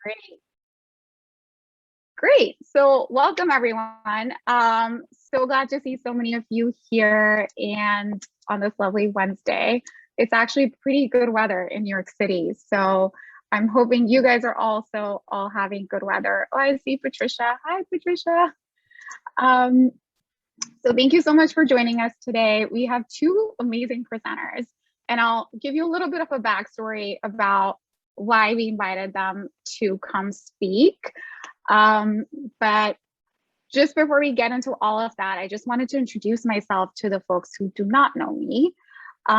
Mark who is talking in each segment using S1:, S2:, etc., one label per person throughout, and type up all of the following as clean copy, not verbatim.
S1: Great. Great. So welcome everyone. So glad to see so many of you here and on this lovely Wednesday. It's actually pretty good weather in New York City. So I'm hoping you guys are also all having good weather. Oh, I see Patricia. Hi, Patricia. So thank you so much for joining us today. We have two amazing presenters, and I'll give you a little bit of a backstory about why we invited them to come speak. But just before we get into all of that, I just wanted to introduce myself to the folks who do not know me.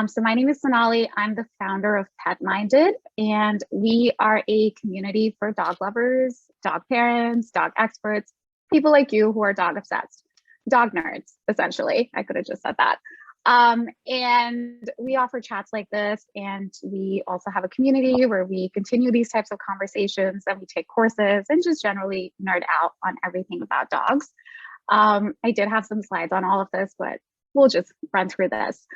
S1: So my name is Sonali. I'm the founder of Petminded, and we are a community for dog lovers, dog parents, dog experts, people like you who are dog obsessed, dog nerds, essentially. I could have just said that. And we offer chats like this, and we also have a community where we continue these types of conversations, and we take courses and just generally nerd out on everything about dogs. I did have some slides on all of this, but we'll just run through this.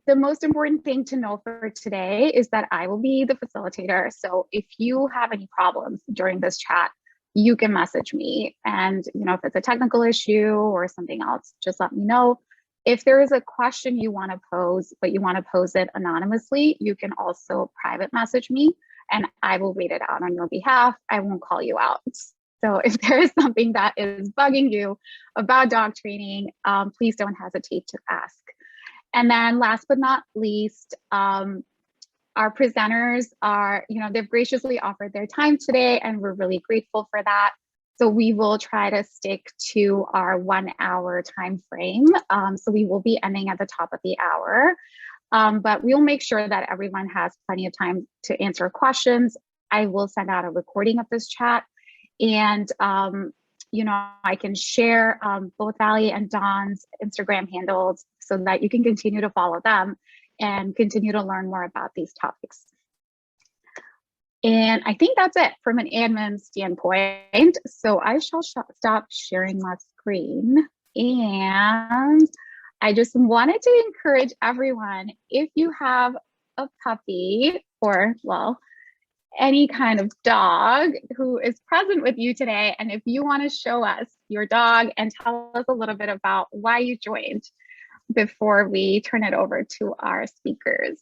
S1: The most important thing to know for today is that I will be the facilitator. So if you have any problems during this chat, you can message me. And if it's a technical issue or something else, just let me know. If there is a question you want to pose, but you want to pose it anonymously, you can also private message me and I will read it out on your behalf. I won't call you out. So if there is something that is bugging you about dog training, please don't hesitate to ask. And then last but not least, our presenters are, they've graciously offered their time today, and we're really grateful for that. So we will try to stick to our 1 hour time frame. So we will be ending at the top of the hour, but we'll make sure that everyone has plenty of time to answer questions. I will send out a recording of this chat, and I can share both Vallie and Dawn's Instagram handles so that you can continue to follow them and continue to learn more about these topics. And I think that's it from an admin standpoint. So I shall stop sharing my screen. And I just wanted to encourage everyone, if you have a puppy or, well, any kind of dog who is present with you today, and if you want to show us your dog and tell us a little bit about why you joined before we turn it over to our speakers.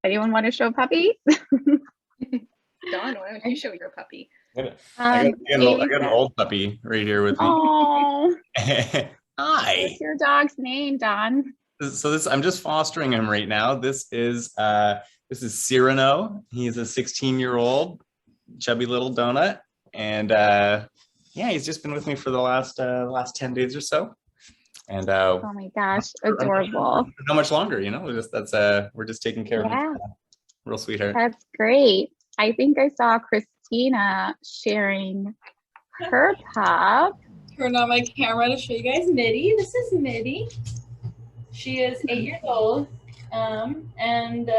S1: Anyone want to show a puppy?
S2: Dawn, why don't you show your puppy?
S3: I got an old puppy right here with me.
S1: Oh,
S3: Hi.
S1: What's your dog's name, Dawn?
S3: So I'm just fostering him right now. This is Cyrano. He's a 16-year-old chubby little donut, and yeah, he's just been with me for the last 10 days or so. And
S1: oh my gosh, adorable.
S3: Not much longer, we're just taking care of him. Real sweetheart.
S1: That's great. I think I saw Christina sharing her pup.
S2: Turn on my camera to show you guys Mitty. This is Mitty. She is 8 years old, and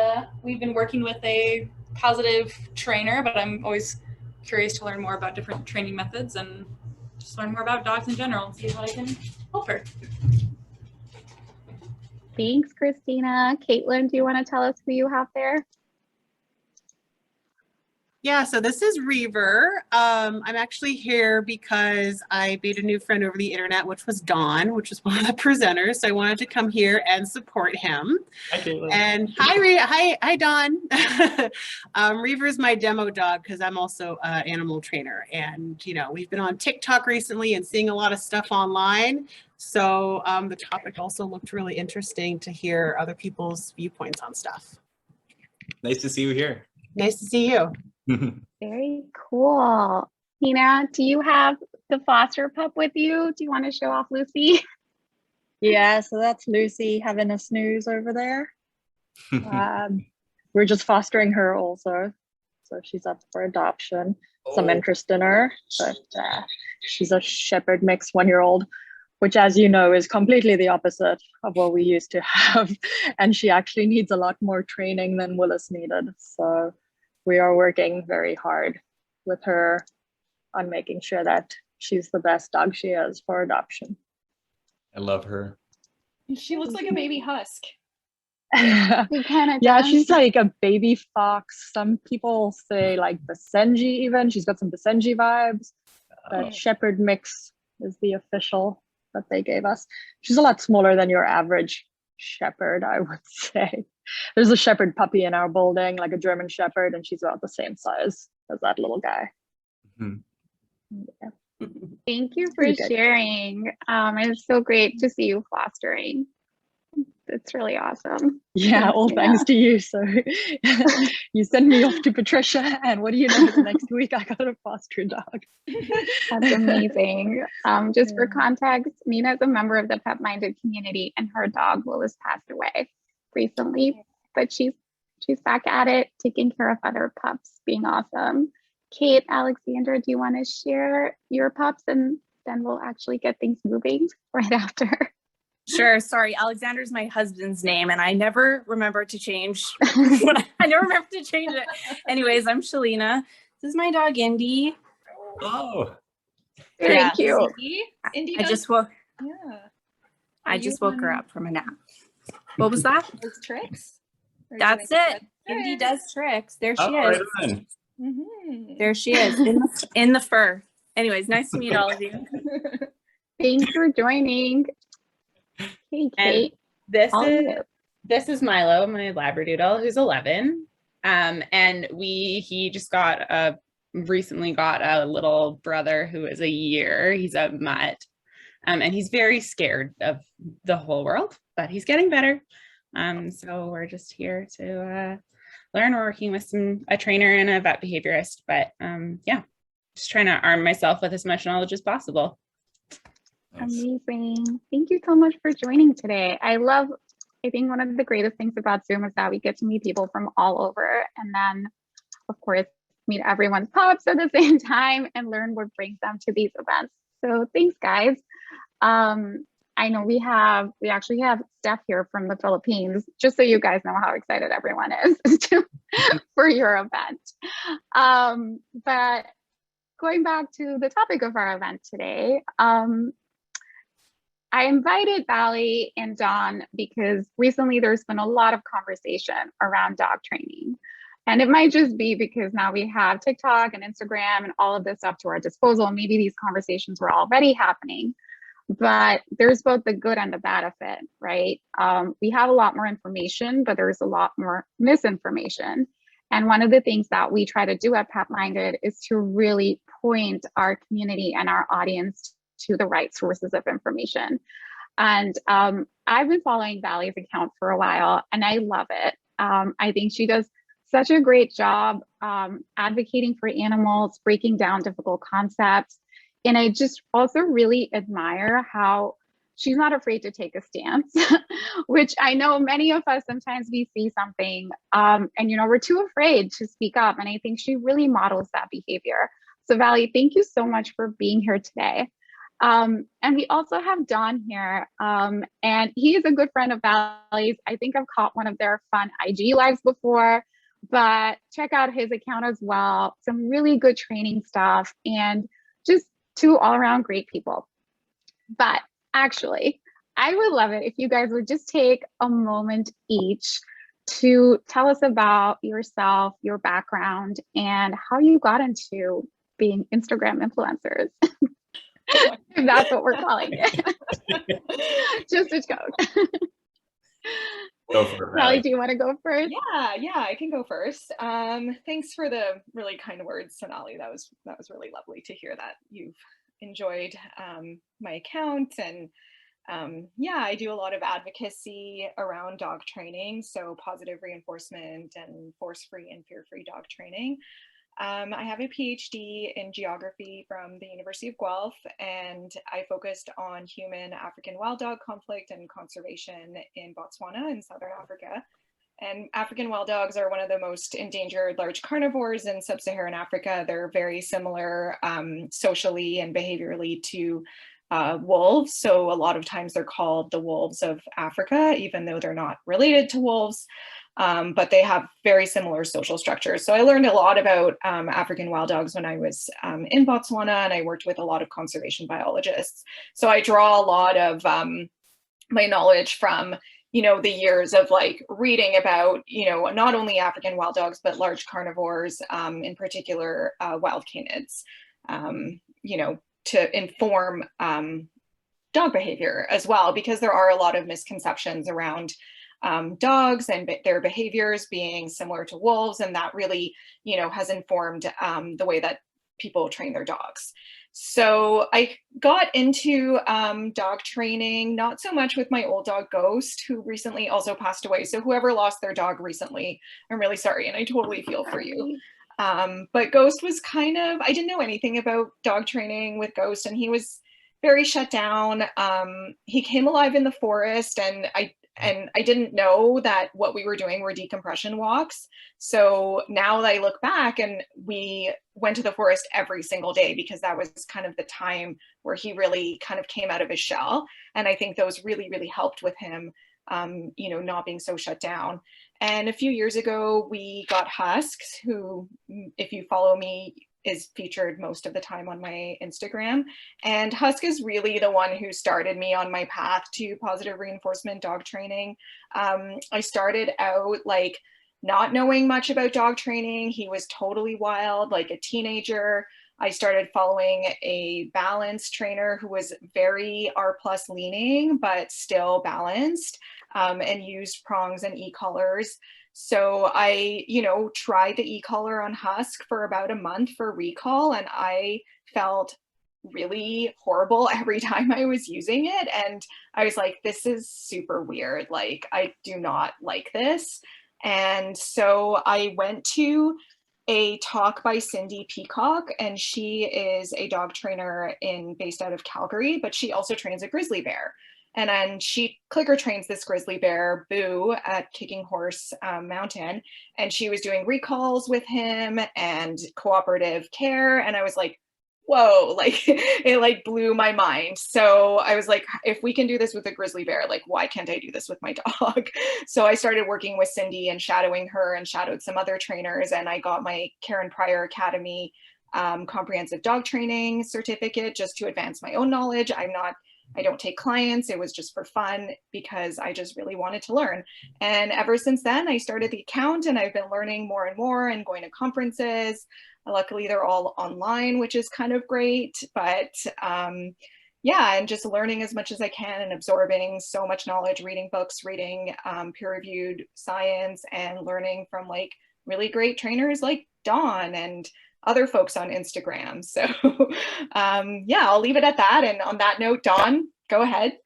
S2: we've been working with a positive trainer, but I'm always curious to learn more about different training methods and just learn more about dogs in general and see how I can help her.
S1: Thanks, Christina. Caitlin, do you want to tell us who you have there?
S4: Yeah, so this is Reaver. I'm actually here because I made a new friend over the internet, which was Dawn, which is one of the presenters. So I wanted to come here and support him.
S3: Hi, Caitlin.
S4: And hi, Dawn. Reaver is my demo dog because I'm also an animal trainer. And, we've been on TikTok recently and seeing a lot of stuff online. So the topic also looked really interesting to hear other people's viewpoints on stuff.
S3: Nice to see you here.
S4: Nice to see you.
S1: Very cool. Tina, do you have the foster pup with you? Do you want to show off Lucy?
S5: Yeah, so that's Lucy having a snooze over there. We're just fostering her also. So she's up for adoption. Some interest in her, but she's a shepherd mix 1-year-old, which, as you know, is completely the opposite of what we used to have. And she actually needs a lot more training than Willis needed. So we are working very hard with her on making sure that she's the best dog she is for adoption.
S3: I love her.
S2: She looks like a baby husk.
S1: We kind of
S5: Yeah, she's like a baby fox. Some people say like Basenji even. She's got some Basenji vibes. But shepherd mix is the official that they gave us. She's a lot smaller than your average shepherd, I would say. There's a shepherd puppy in our building, like a German shepherd, and she's about the same size as that little guy. Yeah.
S1: Thank you for sharing. It's so great to see you fostering. It's really awesome.
S5: Yeah, all thanks to you. So you send me off to Patricia, and what do you know, the next week I got a foster dog.
S1: That's amazing. Just for context, Nina is a member of the Petminded community, and her dog Willis passed away recently, but she's back at it, taking care of other pups, being awesome. Kate, Alexander, do you want to share your pups, and then we'll actually get things moving right after?
S6: Sure. Sorry, Alexander's my husband's name, and I never remember to change. I never remember to change it. Anyways, I'm Shalina. This is my dog, Indy.
S3: Oh,
S1: Very cute.
S6: I just woke. Yeah. I just woke her up from a nap. What was that?
S7: Those tricks.
S6: That's it. Indy does tricks. There she is.
S3: Right
S6: There she is in the fur. Anyways, nice to meet all of you.
S1: Thanks for joining. Hey, Kate.
S8: And this is Milo, my Labradoodle, who's 11. And he just recently got a little brother who is a year. He's a mutt. And he's very scared of the whole world, but he's getting better. So we're just here to learn. We're working with a trainer and a vet behaviorist, but yeah, just trying to arm myself with as much knowledge as possible.
S1: Amazing. Thank you so much for joining today. I think one of the greatest things about Zoom is that we get to meet people from all over, and then of course meet everyone's pups at the same time and learn what brings them to these events. So thanks, guys. I know we actually have Steph here from the Philippines, just so you guys know how excited everyone is for your event. But going back to the topic of our event today, I invited Vallie and Dawn because recently there's been a lot of conversation around dog training. And it might just be because now we have TikTok and Instagram and all of this stuff to our disposal. Maybe these conversations were already happening, but there's both the good and the bad of it, right? We have a lot more information, but there's a lot more misinformation. And one of the things that we try to do at Petminded is to really point our community and our audience to the right sources of information. And I've been following Vallie's account for a while, and I love it. I think she does such a great job advocating for animals, breaking down difficult concepts. And I just also really admire how she's not afraid to take a stance, which I know many of us, sometimes we see something and, we're too afraid to speak up. And I think she really models that behavior. So Vallie, thank you so much for being here today. And we also have Don here, and he is a good friend of Vallie's. I think I've caught one of their fun IG lives before, but check out his account as well. Some really good training stuff, and just two all-around great people. But actually, I would love it if you guys would just take a moment each to tell us about yourself, your background, and how you got into being Instagram influencers. If that's what we're calling it. Just a joke.
S3: Go for it,
S1: Vallie, do you want to go first?
S7: Yeah, I can go first. Thanks for the really kind words, Sonali. That was really lovely to hear that you've enjoyed my account. And I do a lot of advocacy around dog training, so positive reinforcement and force-free and fear-free dog training. I have a PhD in geography from the University of Guelph, and I focused on human African wild dog conflict and conservation in Botswana in Southern Africa. And African wild dogs are one of the most endangered large carnivores in sub-Saharan Africa. They're very similar socially and behaviorally to wolves. So a lot of times they're called the wolves of Africa, even though they're not related to wolves. But they have very similar social structures. So I learned a lot about African wild dogs when I was in Botswana, and I worked with a lot of conservation biologists. So I draw a lot of my knowledge from, you know, the years of like reading about, you know, not only African wild dogs, but large carnivores, in particular, wild canids, you know, to inform dog behavior as well, because there are a lot of misconceptions around dogs and their behaviors being similar to wolves. And that really, you know, has informed the way that people train their dogs. So I got into dog training, not so much with my old dog Ghost, who recently also passed away. So whoever lost their dog recently, I'm really sorry, and I totally feel for you. But Ghost was kind of, I didn't know anything about dog training with Ghost, and he was very shut down. He came alive in the forest, and I didn't know that what we were doing were decompression walks. So now that I look back, and we went to the forest every single day, because that was kind of the time where he really kind of came out of his shell. And I think those really, really helped with him, you know, not being so shut down. And a few years ago, we got Husks, who, if you follow me, is featured most of the time on my Instagram. And Husk is really the one who started me on my path to positive reinforcement dog training. I started out like not knowing much about dog training. He was totally wild, like a teenager. I started following a balance trainer who was very R+ leaning, but still balanced, and used prongs and e-collars. So I, you know, tried the e-collar on Husk for about a month for recall, and I felt really horrible every time I was using it. And I was like, this is super weird. Like, I do not like this. And so I went to a talk by Cindy Peacock, and she is a dog trainer based out of Calgary, but she also trains a grizzly bear. And then she clicker trains this grizzly bear, Boo, at Kicking Horse Mountain. And she was doing recalls with him and cooperative care. And I was like, whoa, like it like blew my mind. So I was like, if we can do this with a grizzly bear, like, why can't I do this with my dog? So I started working with Cindy and shadowing her, and shadowed some other trainers. And I got my Karen Pryor Academy comprehensive dog training certificate just to advance my own knowledge. I don't take clients. It was just for fun, because I just really wanted to learn. And ever since then, I started the account, and I've been learning more and more and going to conferences. Luckily, they're all online, which is kind of great. But yeah, and just learning as much as I can and absorbing so much knowledge, reading books, reading peer-reviewed science, and learning from like really great trainers like Dawn and other folks on Instagram. So yeah, I'll leave it at that. And on that note, Dawn, go ahead.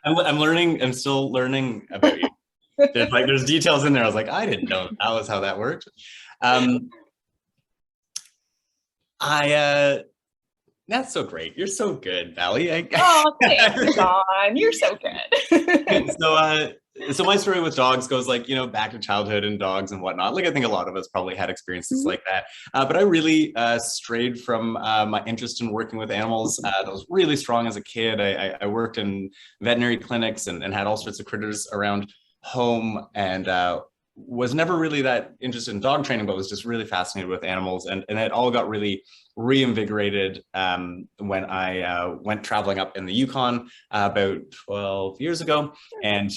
S3: I'm learning, I'm still learning about you. There's details in there. I was like, I didn't know that was how that worked. That's so great. You're so good, Vallie.
S7: Oh, thanks, Dawn. You're so good.
S3: So my story with dogs goes like, you know, back to childhood and dogs and whatnot. Like I think a lot of us probably had experiences like that. But I really strayed from my interest in working with animals. That was really strong as a kid. I worked in veterinary clinics and had all sorts of critters around home, and was never really that interested in dog training, but was just really fascinated with animals. And it all got really reinvigorated when I went traveling up in the Yukon about 12 years ago, and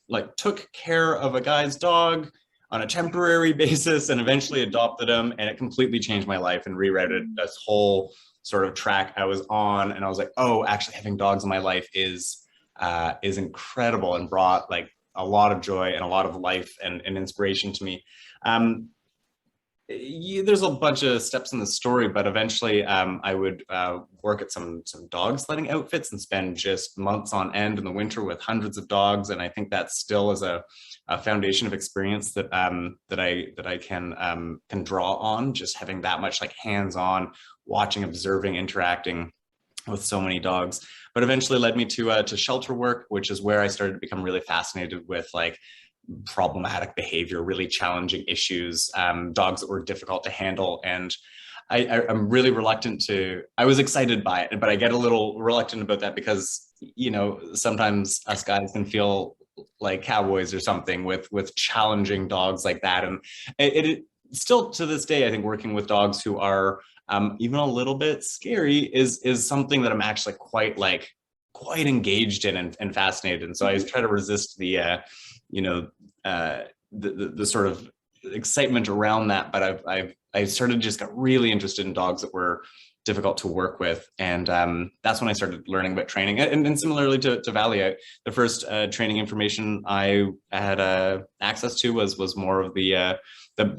S3: like took care of a guy's dog on a temporary basis and eventually adopted him. And it completely changed my life and rerouted this whole sort of track I was on. And I was like, oh, actually having dogs in my life is incredible, and brought like a lot of joy and a lot of life and inspiration to me. There's a bunch of steps in the story, but eventually I would work at some dog sledding outfits and spend just months on end in the winter with hundreds of dogs. And I think that still is a foundation of experience that I can draw on, just having that much like hands-on, watching, observing, interacting with so many dogs. But eventually led me to shelter work, which is where I started to become really fascinated with like problematic behavior, really challenging issues, dogs that were difficult to handle. And I'm really reluctant I was excited by it, but I get a little reluctant about that because, you know, sometimes us guys can feel like cowboys or something with challenging dogs like that. And it still to this day, I think working with dogs who are even a little bit scary is something that I'm actually quite quite engaged in and fascinated. And so I try to resist the, the sort of excitement around that. But I started just got really interested in dogs that were difficult to work with. And that's when I started learning about training. And similarly to Valli, the first training information I had access to was more of the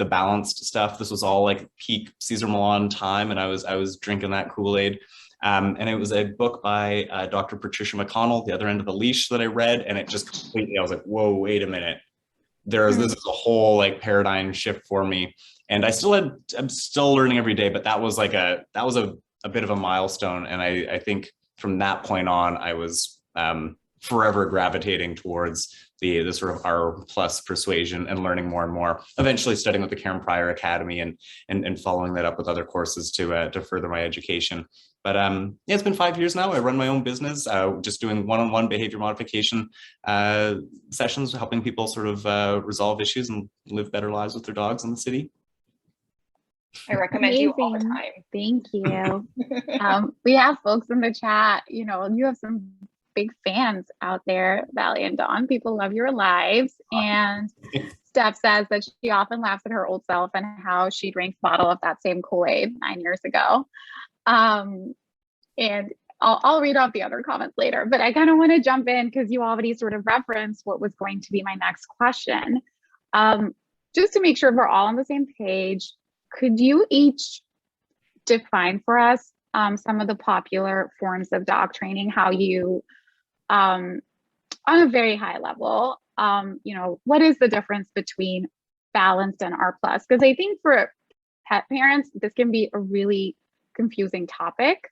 S3: balanced stuff. This was all like peak Cesar Millan time, and I was drinking that Kool-Aid. And it was a book by Dr. Patricia McConnell, The Other End of the Leash, that I read, and it just completely, I was like, whoa, wait a minute. This is a whole like paradigm shift for me. And I'm still learning every day, but that was a bit of a milestone. And I think from that point on, I was forever gravitating towards the sort of R+ persuasion and learning more and more, eventually studying with the Karen Pryor Academy and following that up with other courses to further my education. But yeah, it's been 5 years now. I run my own business, just doing one-on-one behavior modification sessions, helping people sort of resolve issues and live better lives with their dogs in the city.
S7: I recommend you all the
S1: Amazing.
S7: time.
S1: Thank you. We have folks in the chat, you know, you have some big fans out there, Valli and Dawn. People love your lives. And Steph says that she often laughs at her old self and how she drank a bottle of that same Kool-Aid 9 years ago. And I'll read off the other comments later, but I kind of want to jump in because you already sort of referenced what was going to be my next question. Just to make sure we're all on the same page, could you each define for us some of the popular forms of dog training, how you, on a very high level, you know, what is the difference between balanced and R+? Because I think for pet parents, this can be a really confusing topic.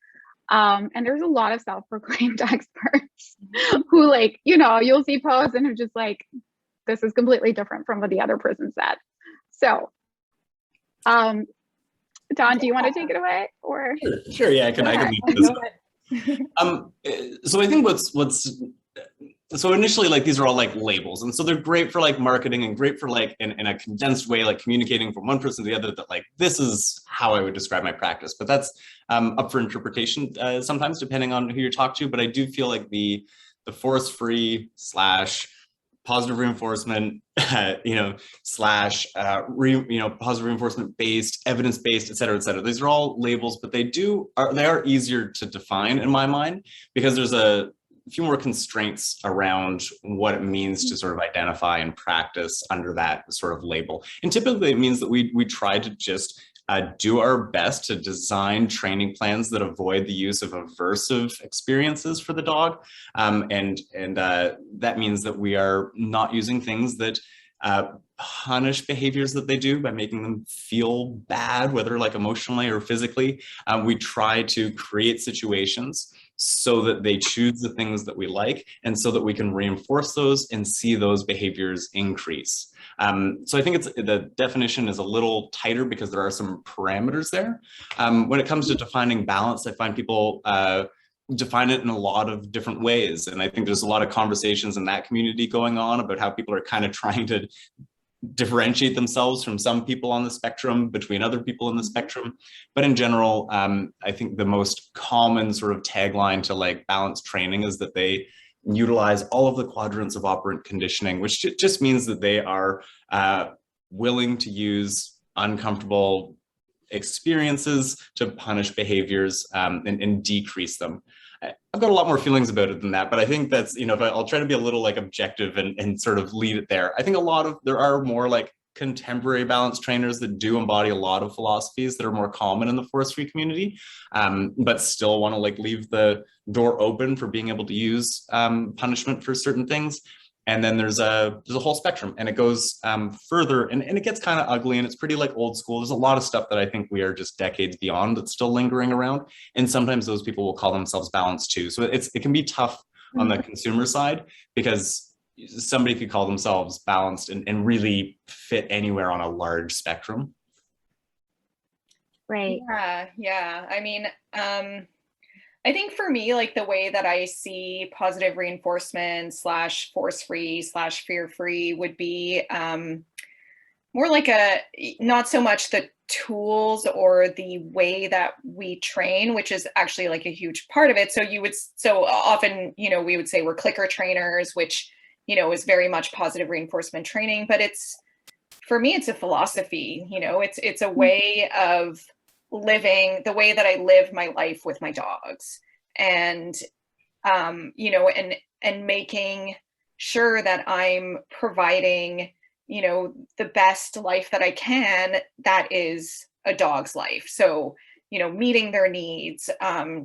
S1: And there's a lot of self-proclaimed experts who, like, you know, you'll see posts and are just like, this is completely different from what the other person said. So, Dawn, do you want to take it away, or?
S3: Sure, yeah, I can lead this. So I think so initially, like, these are all like labels, and so they're great for like marketing and great for like in a condensed way, like communicating from one person to the other that like, this is how I would describe my practice. But that's up for interpretation sometimes, depending on who you talk to. But I do feel like the force-free / positive reinforcement, / positive reinforcement based, evidence based, et cetera, et cetera. These are all labels, but they are easier to define in my mind, because there's a few more constraints around what it means to sort of identify and practice under that sort of label. And typically it means that we try to just do our best to design training plans that avoid the use of aversive experiences for the dog. And that means that we are not using things that punish behaviors that they do by making them feel bad, whether like emotionally or physically. We try to create situations so that they choose the things that we like, and so that we can reinforce those and see those behaviors increase. So I think the definition is a little tighter because there are some parameters there. When it comes to defining balance, I find people define it in a lot of different ways. And I think there's a lot of conversations in that community going on about how people are kind of trying to differentiate themselves from some people on the spectrum between other people in the spectrum. But in general, I think the most common sort of tagline to like balanced training is that they utilize all of the quadrants of operant conditioning, which just means that they are willing to use uncomfortable experiences to punish behaviors and decrease them. I've got a lot more feelings about it than that, but I think that's, if I'll try to be a little like objective and sort of lead it there. I think there are more like contemporary balance trainers that do embody a lot of philosophies that are more common in the force-free community, but still want to like leave the door open for being able to use punishment for certain things. And then there's a whole spectrum, and it goes further, and it gets kind of ugly, and it's pretty like old school. There's a lot of stuff that I think we are just decades beyond that's still lingering around. And sometimes those people will call themselves balanced too. So it can be tough on the consumer side, because somebody could call themselves balanced and really fit anywhere on a large spectrum.
S1: Right.
S7: Yeah. I mean, I think for me, like the way that I see positive reinforcement / force-free / fear-free would be more like not so much the tools or the way that we train, which is actually like a huge part of it. So often, we would say we're clicker trainers, which, is very much positive reinforcement training, but for me, it's a philosophy, it's a way of living, the way that I live my life with my dogs, and, and making sure that I'm providing, the best life that I can, that is a dog's life. So, meeting their needs,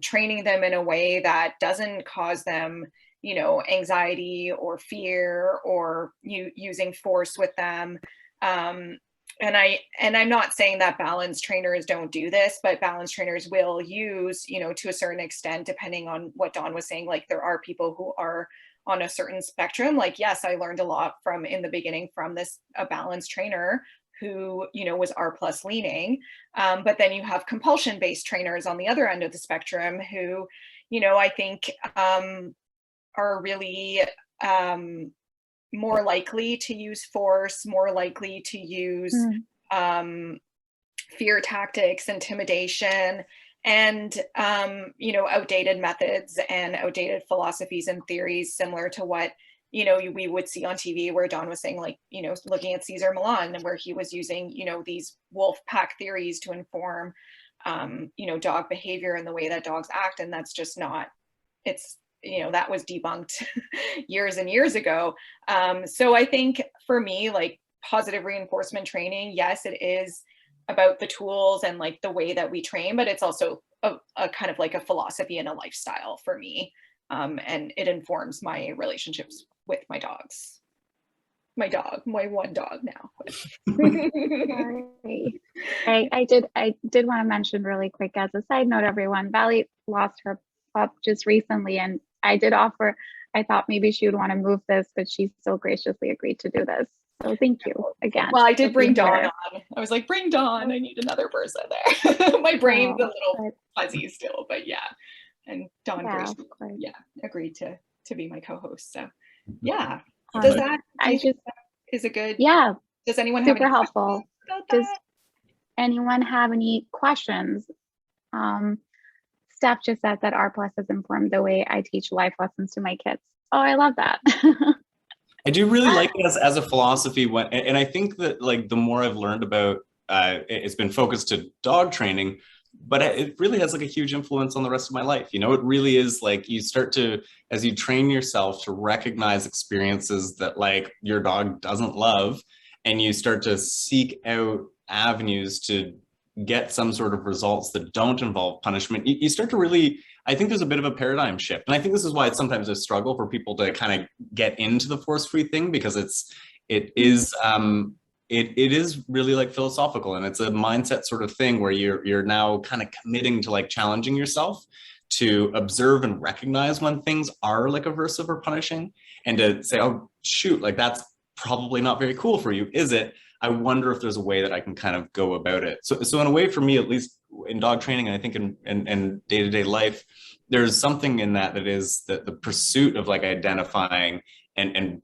S7: training them in a way that doesn't cause them, anxiety or fear, or using force with them. And I'm not saying that balance trainers don't do this, but balance trainers will use, to a certain extent, depending on what Dawn was saying, like there are people who are on a certain spectrum. Like, yes, I learned a lot in the beginning from a balance trainer who, was R+ leaning. But then you have compulsion based trainers on the other end of the spectrum who, I think are really more likely to use force, more likely to use fear tactics, intimidation, and outdated methods and outdated philosophies and theories, similar to what we would see on TV, where Dawn was saying, like, looking at Cesar Millan, where he was using these wolf pack theories to inform dog behavior and the way that dogs act, and that's just not, that was debunked years and years ago. So I think for me, like, positive reinforcement training, yes, it is about the tools and like the way that we train, but it's also a kind of like a philosophy and a lifestyle for me. And it informs my relationships with my dogs. My one dog now.
S1: Sorry. I did want to mention really quick as a side note, everyone, Vallie lost her pup just recently, and I did offer, I thought maybe she would want to move this, but she so graciously agreed to do this. So thank you again.
S7: Well, I did bring Dawn on. I was like, bring Dawn. I need another person there. My brain's a little fuzzy still, but yeah. And Dawn graciously, agreed to be my co-host. So yeah. Does that is a good?
S1: Yeah.
S7: Does anyone have
S1: super helpful? Does anyone have any questions? Steph just said that R+ has informed the way I teach life lessons to my kids. Oh, I love that.
S3: I do really like it as a philosophy, and I think that, like, the more I've learned about it's been focused to dog training, but it really has like a huge influence on the rest of my life. It really is like, you start to, as you train yourself to recognize experiences that like your dog doesn't love, and you start to seek out avenues to get some sort of results that don't involve punishment, you start to really, I think there's a bit of a paradigm shift. And I think this is why it's sometimes a struggle for people to kind of get into the force-free thing, because it is really like philosophical, and it's a mindset sort of thing where you're now kind of committing to like challenging yourself to observe and recognize when things are like aversive or punishing, and to say, oh shoot, like that's probably not very cool for you, is it? I wonder if there's a way that I can kind of go about it. So in a way, for me, at least in dog training, and I think in day-to-day life, there's something in that is the pursuit of like identifying and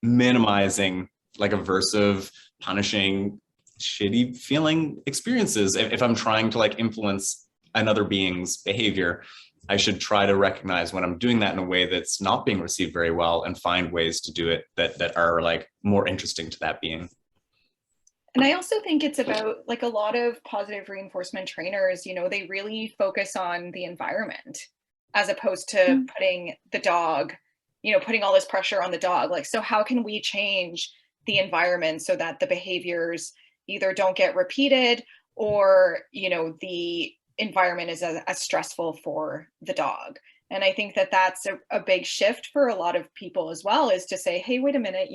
S3: minimizing like aversive, punishing, shitty feeling experiences. If I'm trying to like influence another being's behavior, I should try to recognize when I'm doing that in a way that's not being received very well, and find ways to do it that are like more interesting to that being.
S7: And I also think it's about, like, a lot of positive reinforcement trainers, they really focus on the environment as opposed to putting the dog, putting all this pressure on the dog. Like, so how can we change the environment so that the behaviors either don't get repeated, or, the environment is as stressful for the dog? And I think that that's a big shift for a lot of people as well, is to say, hey, wait a minute,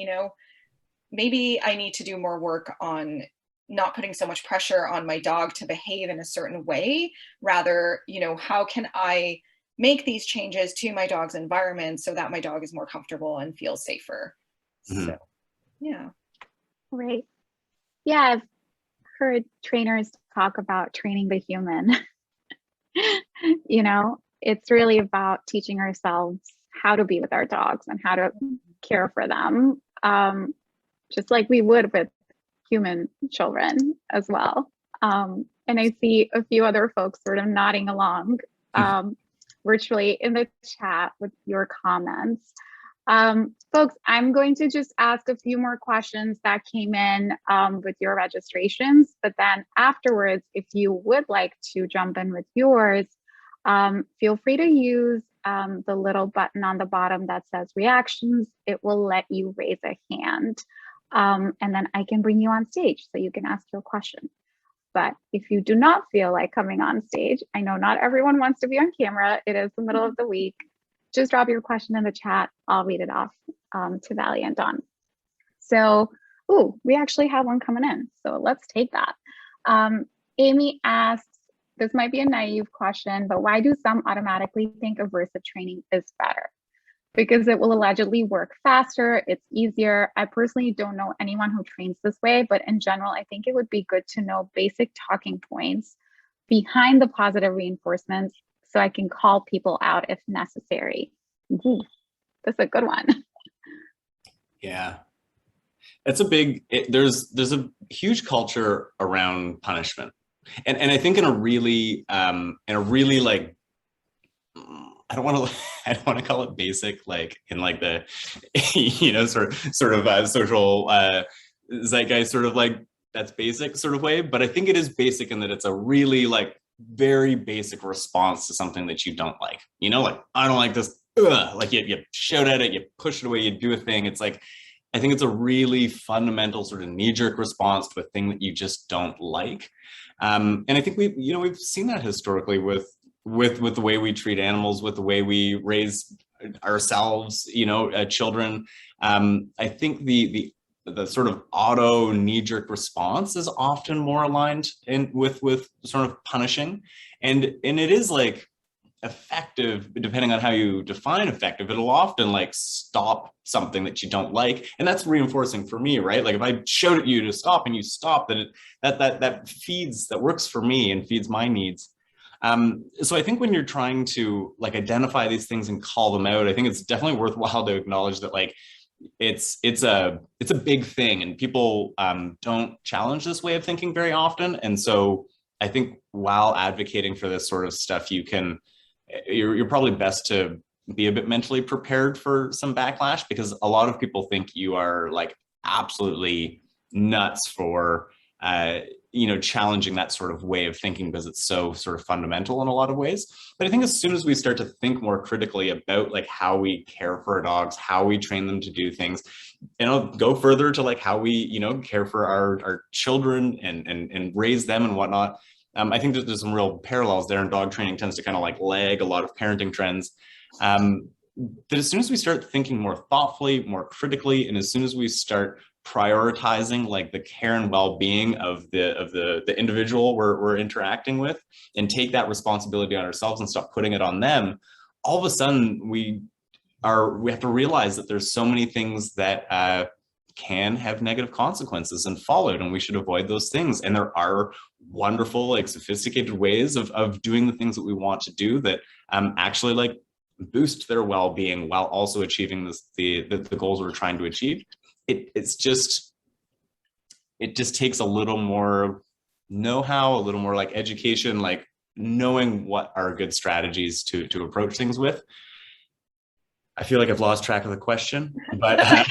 S7: maybe I need to do more work on not putting so much pressure on my dog to behave in a certain way. Rather, how can I make these changes to my dog's environment so that my dog is more comfortable and feels safer? So, yeah.
S1: Right. Yeah, I've heard trainers talk about training the human. It's really about teaching ourselves how to be with our dogs and how to care for them. Just like we would with human children as well. And I see a few other folks sort of nodding along virtually in the chat with your comments. Folks, I'm going to just ask a few more questions that came in with your registrations, but then afterwards, if you would like to jump in with yours, feel free to use the little button on the bottom that says reactions. It will let you raise a hand, and then I can bring you on stage so you can ask your question. But if you do not feel like coming on stage, I know not everyone wants to be on camera. It is the middle of the week. Just drop your question in the chat. I'll read it off to Vallie and Dawn. So, ooh, we actually have one coming in. So let's take that. Amy asks, this might be a naive question, but why do some automatically think aversive training is better? Because it will allegedly work faster, it's easier. I personally don't know anyone who trains this way, but in general, I think it would be good to know basic talking points behind the positive reinforcements so I can call people out if necessary. Ooh, that's a good one.
S3: Yeah, it's a big, there's a huge culture around punishment. And I think in a really like, I don't want to call it basic, like in like the, you know, sort of social zeitgeist, sort of like that's basic sort of way. But I think it is basic in that it's a really like very basic response to something that you don't like. You know, like I don't like this. Ugh. Like you shout at it, you push it away, you do a thing. It's like, I think it's a really fundamental sort of knee-jerk response to a thing that you just don't like. And I think we've seen that historically with the way we treat animals, with the way we raise ourselves, you know, children. I think the sort of auto knee-jerk response is often more aligned with sort of punishing, and it is like effective depending on how you define effective. It'll often like stop something that you don't like, and that's reinforcing for me, right? Like if I shout at you to stop and you stop, that works for me and feeds my needs. So I think when you're trying to like identify these things and call them out, I think it's definitely worthwhile to acknowledge that like it's a big thing, and people don't challenge this way of thinking very often. And so I think while advocating for this sort of stuff, you're probably best to be a bit mentally prepared for some backlash, because a lot of people think you are like absolutely nuts for you know, challenging that sort of way of thinking, because it's so sort of fundamental in a lot of ways. But I think as soon as we start to think more critically about like how we care for our dogs, how we train them to do things, you know, go further to like how we, you know, care for our children and raise them and whatnot. I think that there's some real parallels there, and dog training tends to kind of like lag a lot of parenting trends. That as soon as we start thinking more thoughtfully, more critically, and as soon as we start prioritizing like the care and well-being of the individual we're interacting with, and take that responsibility on ourselves and stop putting it on them, all of a sudden we have to realize that there's so many things that can have negative consequences and followed, and we should avoid those things. And there are wonderful, like sophisticated ways of doing the things that we want to do that actually like boost their well-being while also achieving the goals we're trying to achieve. It just takes a little more know-how, a little more like education, like knowing what are good strategies to approach things with. I feel like I've lost track of the question, but,
S7: I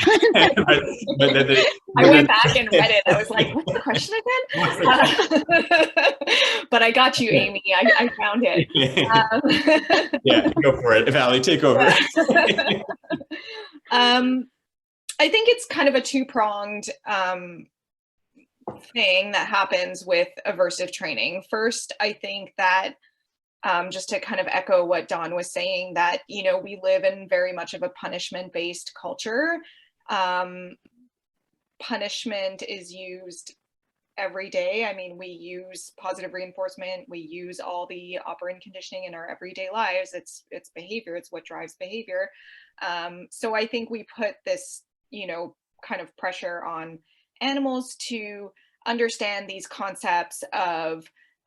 S7: went back and read it. I was like, what's the question again? But I got you, Amy. I found it.
S3: Yeah, go for it. Vallie, take over.
S7: I think it's kind of a two-pronged thing that happens with aversive training. First, I think that just to kind of echo what Dawn was saying, that, you know, we live in very much of a punishment-based culture. Punishment is used every day. I mean, we use positive reinforcement. We use all the operant conditioning in our everyday lives. It's behavior. It's what drives behavior. So I think we put this, you know, kind of pressure on animals to understand these concepts of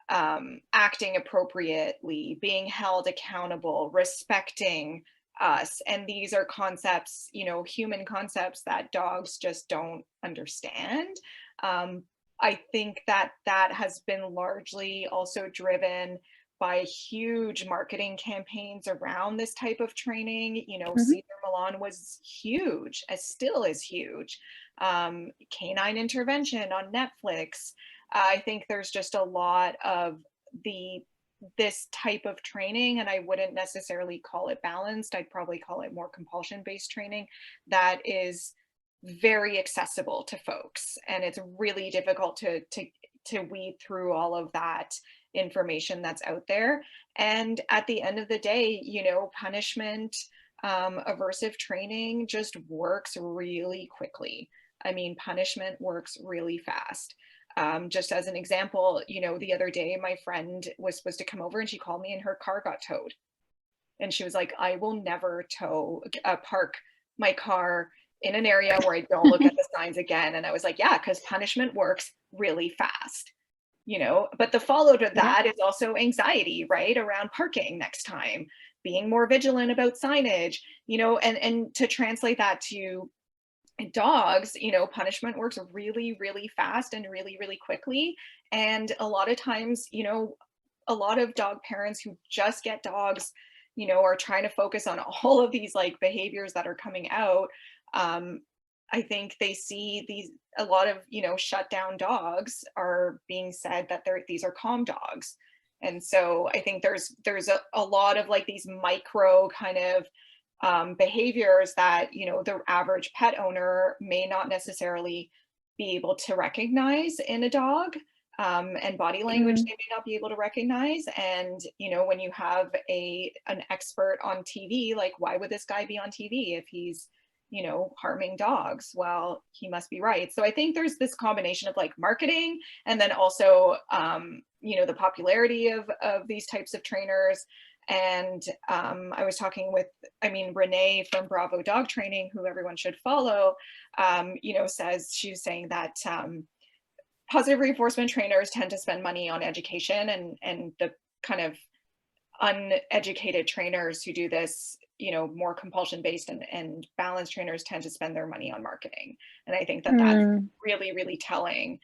S7: acting appropriately, being held accountable, respecting us. And these are concepts, you know, human concepts that dogs just don't understand. I think that that has been largely also driven by huge marketing campaigns around this type of training. You know, Cesar Millan was huge, as still is huge. Canine Intervention on Netflix. I think there's just a lot of this type of training, and I wouldn't necessarily call it balanced. I'd probably call it more compulsion-based training that is very accessible to folks, and it's really difficult to weed through all of that information that's out there. And at the end of the day, you know, punishment aversive training just works really quickly. I mean, punishment works really fast. Just as an example, you know, the other day my friend was supposed to come over and she called me and her car got towed. And she was like, I will never park my car in an area where I don't look at the signs again. And I was like, yeah, because punishment works really fast, you know. But the follow to that is also anxiety, right, around parking next time, being more vigilant about signage, you know, and to translate that to dogs, you know, punishment works really, really fast and really, really quickly. And a lot of times, you know, a lot of dog parents who just get dogs, you know, are trying to focus on all of these like behaviors that are coming out. I think they see a lot of, you know, shut down dogs are being said that these are calm dogs. And so I think there's a lot of like these micro kind of behaviors that, you know, the average pet owner may not necessarily be able to recognize in a dog, and body language they may not be able to recognize. And, you know, when you have an expert on TV, like, why would this guy be on TV if he's, you know, harming dogs? Well, he must be right. So I think there's this combination of like marketing and then also, you know, the popularity of these types of trainers. And I was talking with, Renee from Bravo Dog Training, who everyone should follow, you know, she was saying that positive reinforcement trainers tend to spend money on education, and the kind of uneducated trainers who do this, you know, more compulsion based and balanced trainers tend to spend their money on marketing. And I think that that's really, really telling.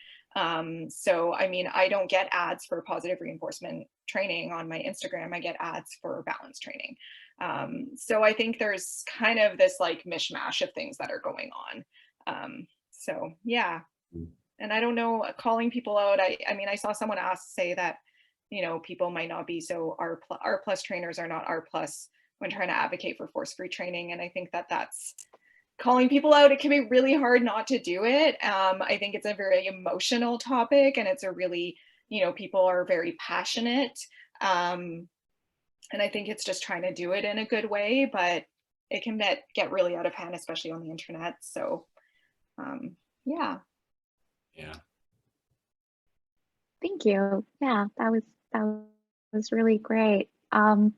S7: So, I mean, I don't get ads for positive reinforcement training on my Instagram. I get ads for balance training. So I think there's kind of this like mishmash of things that are going on. So yeah. And I don't know, calling people out. I mean, I saw someone say that, you know, people might not be so R plus trainers are not R plus when trying to advocate for force-free training. And I think that that's calling people out. It can be really hard not to do it. I think it's a very emotional topic, and it's a really, you know, people are very passionate. And I think it's just trying to do it in a good way, but it can get really out of hand, especially on the internet. So yeah.
S3: Yeah.
S1: Thank you. Yeah, that was really great. I'm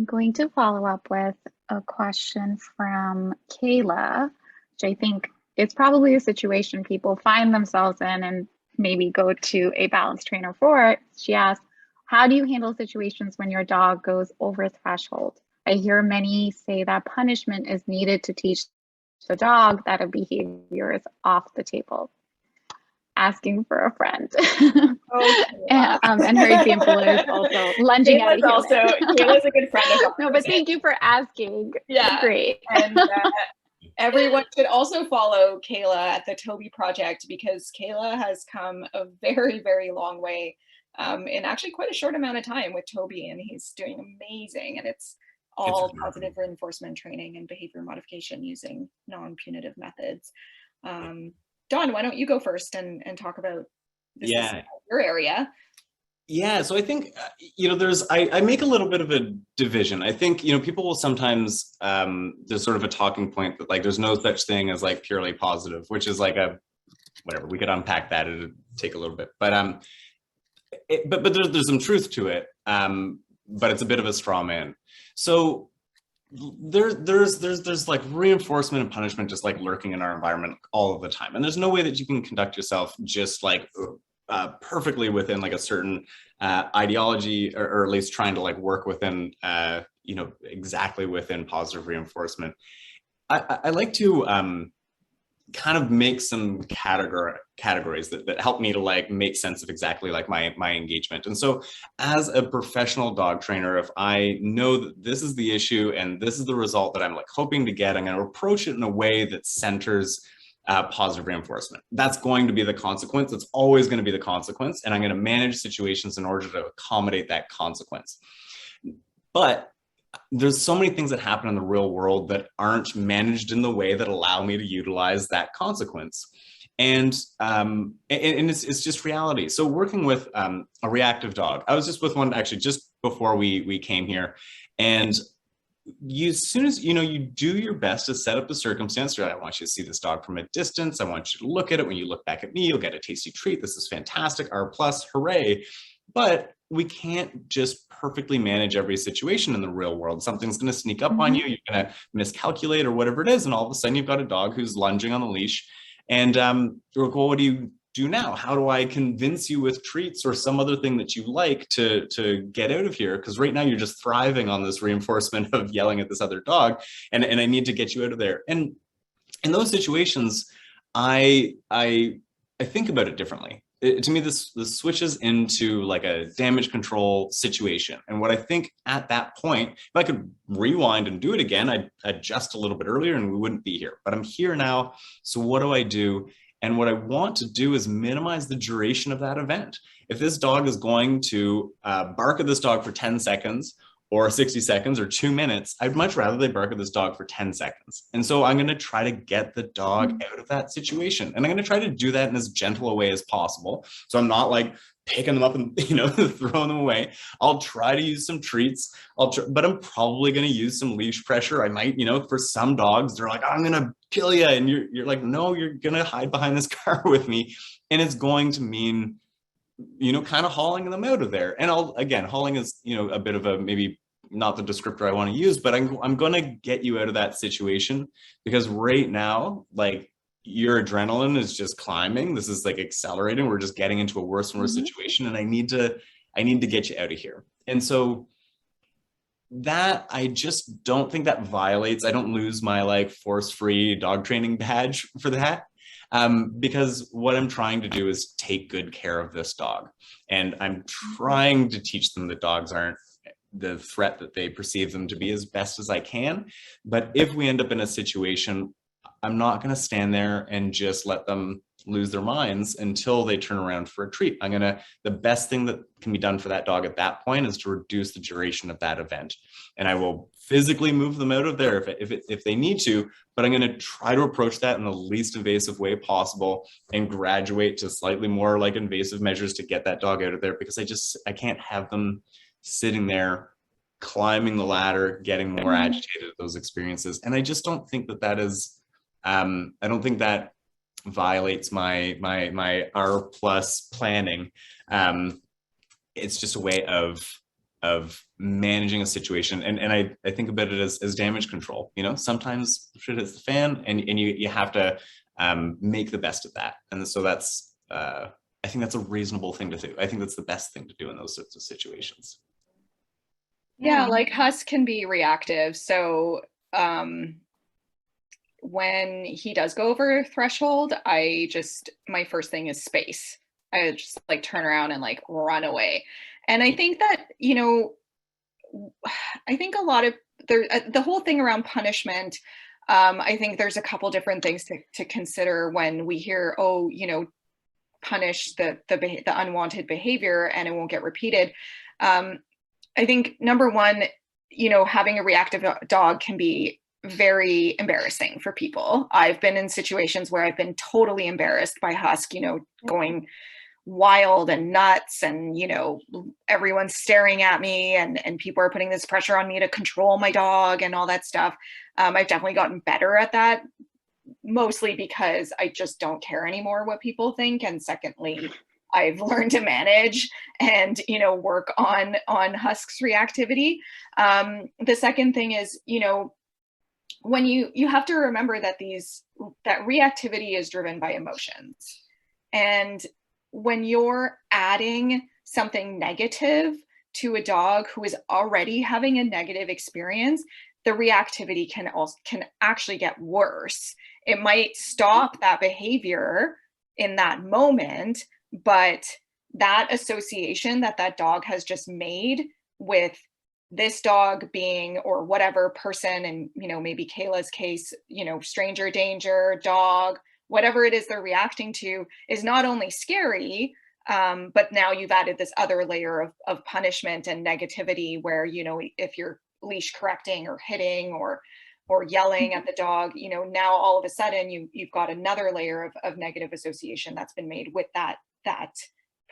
S1: going to follow up with a question from Kayla, which I think is probably a situation people find themselves in and maybe go to a balance trainer for. She asks, how do you handle situations when your dog goes over threshold? I hear many say that punishment is needed to teach the dog that a behavior is off the table. Asking for a friend. And her example is also lunging at a human.
S7: Kayla's a good friend of ours.
S1: No, but thank you for asking.
S7: Yeah.
S1: Great.
S7: And everyone should also follow Kayla at the Toby Project, because Kayla has come a very, very long way in actually quite a short amount of time with Toby, and he's doing amazing. And it's all positive reinforcement training and behavior modification using non-punitive methods. Don, why don't you go first and talk about your area?
S3: Yeah, so I think, you know, I make a little bit of a division. I think, you know, people will sometimes, there's sort of a talking point that like, there's no such thing as like purely positive, which is like whatever, we could unpack that, it'd take a little bit, but there's some truth to it, but it's a bit of a straw man. So there's like reinforcement and punishment just like lurking in our environment all of the time, and there's no way that you can conduct yourself just like perfectly within like a certain ideology, or at least trying to like work within you know, exactly within positive reinforcement. I like to kind of make some categories that help me to like make sense of exactly like my engagement. And so as a professional dog trainer, if I know that this is the issue and this is the result that I'm like hoping to get, I'm going to approach it in a way that centers positive reinforcement. That's going to be the consequence. It's always going to be the consequence. And I'm going to manage situations in order to accommodate that consequence. But there's so many things that happen in the real world that aren't managed in the way that allow me to utilize that consequence. And it's just reality. So working with a reactive dog, I was just with one actually just before we came here, and as soon as you do your best to set up the circumstance. I want you to see this dog from a distance. I want you to look at it. When you look back at me, you'll get a tasty treat. This is fantastic. R+, hooray. But we can't just perfectly manage every situation in the real world. Something's going to sneak up on you. You're going to miscalculate or whatever it is. And all of a sudden you've got a dog who's lunging on the leash. And you're like, well, what do you do now? How do I convince you with treats or some other thing that you like to get out of here? Because right now you're just thriving on this reinforcement of yelling at this other dog. And I need to get you out of there. And in those situations, I think about it differently. To me, this switches into like a damage control situation. And what I think at that point, if I could rewind and do it again, I'd adjust a little bit earlier and we wouldn't be here. But I'm here now. So what do I do? And what I want to do is minimize the duration of that event. If this dog is going to bark at this dog for 10 seconds or 60 seconds or 2 minutes, I'd much rather they bark at this dog for 10 seconds. And so I'm going to try to get the dog out of that situation. And I'm going to try to do that in as gentle a way as possible. So I'm not like picking them up and, throwing them away. I'll try to use some treats. But I'm probably going to use some leash pressure. I might, for some dogs, they're like, I'm going to kill you. And you're like, no, you're going to hide behind this car with me. And it's going to mean, kind of hauling them out of there. And hauling is, a bit of a, maybe not the descriptor I want to use, but I'm going to get you out of that situation, because right now, like, your adrenaline is just climbing. This is like accelerating. We're just getting into a worse and worse situation. And I need to get you out of here. And so that, I just don't think that violates, I don't lose my like force-free dog training badge for that. Because what I'm trying to do is take good care of this dog. And I'm trying to teach them that dogs aren't the threat that they perceive them to be as best as I can. But if we end up in a situation, I'm not going to stand there and just let them lose their minds until they turn around for a treat. The best thing that can be done for that dog at that point is to reduce the duration of that event. And I will physically move them out of there if they need to, but I'm going to try to approach that in the least invasive way possible and graduate to slightly more like invasive measures to get that dog out of there, because I can't have them sitting there climbing the ladder, getting more agitated at those experiences. And I just don't think that is, I don't think that violates my R+ planning. It's just a way of managing a situation. And I think about it as damage control. Sometimes shit hits the fan and you have to make the best of that. And so that's, I think that's a reasonable thing to do. I think that's the best thing to do in those sorts of situations.
S7: Yeah, like Husk can be reactive. So when he does go over a threshold, my first thing is space. I just like turn around and like run away. And I think that, I think a lot of the whole thing around punishment, I think there's a couple different things to consider when we hear, punish the unwanted behavior and it won't get repeated. I think number one, having a reactive dog can be very embarrassing for people. I've been in situations where I've been totally embarrassed by Husk, going wild and nuts, and everyone's staring at me and people are putting this pressure on me to control my dog and all that stuff. I've definitely gotten better at that, mostly because I just don't care anymore what people think. And secondly, I've learned to manage and, work on Husk's reactivity. The second thing is, when you have to remember that that reactivity is driven by emotions. And when you're adding something negative to a dog who is already having a negative experience, the reactivity can actually get worse. it might stop that behavior in that moment, but that association that that dog has just made with this dog being, or whatever person, and, you know, maybe Kayla's case, you know, stranger danger, dog, whatever it is they're reacting to, is not only scary, but now you've added this other layer of punishment and negativity where, you know, if you're leash correcting or hitting or yelling at the dog, you know, now all of a sudden you've got another layer of negative association that's been made with that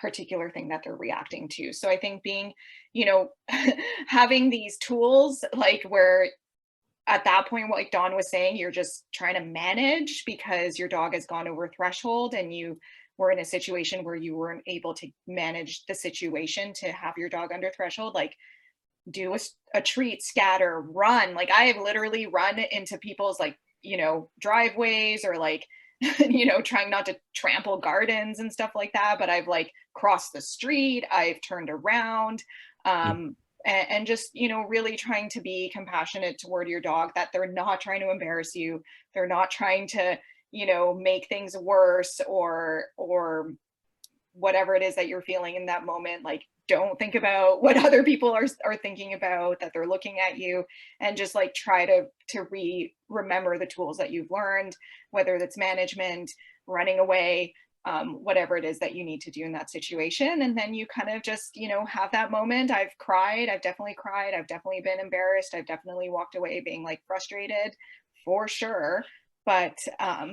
S7: particular thing that they're reacting to. So I think being, you know, having these tools, like where at that point, like Dawn was saying, you're just trying to manage because your dog has gone over threshold and you were in a situation where you weren't able to manage the situation to have your dog under threshold, like do a treat, scatter, run. Like I have literally run into people's, like, you know, driveways, or like, you know, trying not to trample gardens and stuff like that. But I've like crossed the street, I've turned around, and just, you know, really trying to be compassionate toward your dog, that they're not trying to embarrass you. They're not trying to, you know, make things worse or whatever it is that you're feeling in that moment. Like, don't think about what other people are thinking about, that they're looking at you, and just like try to remember the tools that you've learned, whether that's management, running away, whatever it is that you need to do in that situation. And then you kind of just, you know, have that moment. I've definitely cried. I've definitely been embarrassed. I've definitely walked away being like frustrated, for sure. But,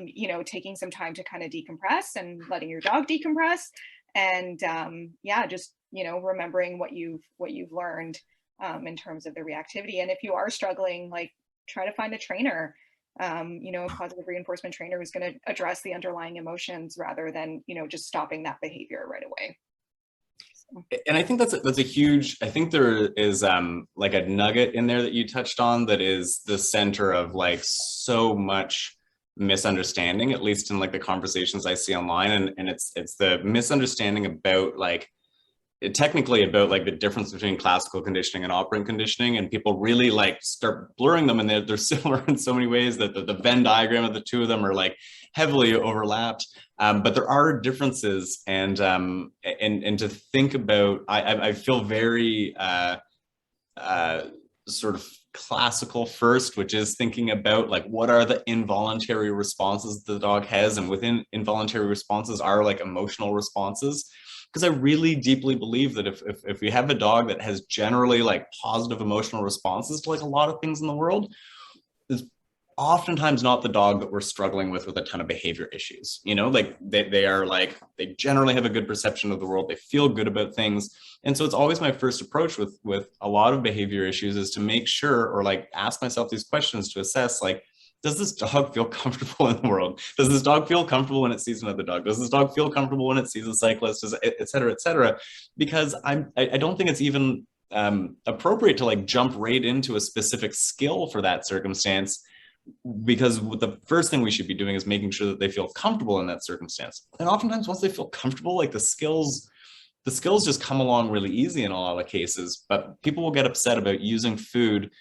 S7: you know, taking some time to kind of decompress and letting your dog decompress. And yeah, just, you know, remembering what you've learned in terms of the reactivity. And if you are struggling, like, try to find a trainer, you know, a positive reinforcement trainer who's going to address the underlying emotions rather than, you know, just stopping that behavior right away. So.
S3: And I think that's a huge, I think there is like a nugget in there that you touched on that is the center of like so much misunderstanding, at least in like the conversations I see online. And it's the misunderstanding about like, technically about like the difference between classical conditioning and operant conditioning, and people really like start blurring them, and they're similar in so many ways that the Venn diagram of the two of them are like heavily overlapped, but there are differences. And to think about, I feel very sort of classical first, which is thinking about like what are the involuntary responses the dog has, and within involuntary responses are like emotional responses. Because I really deeply believe that if we have a dog that has generally like positive emotional responses to like a lot of things in the world, it's oftentimes not the dog that we're struggling with a ton of behavior issues. You know, like they are like, they generally have a good perception of the world. They feel good about things. And so it's always my first approach with a lot of behavior issues is to make sure, or like ask myself these questions to assess, like, does this dog feel comfortable in the world? Does this dog feel comfortable when it sees another dog? Does this dog feel comfortable when it sees a cyclist, et cetera, et cetera? Because I don't think it's even appropriate to like jump right into a specific skill for that circumstance, because the first thing we should be doing is making sure that they feel comfortable in that circumstance. And oftentimes once they feel comfortable, like the skills just come along really easy in a lot of cases. But people will get upset about using food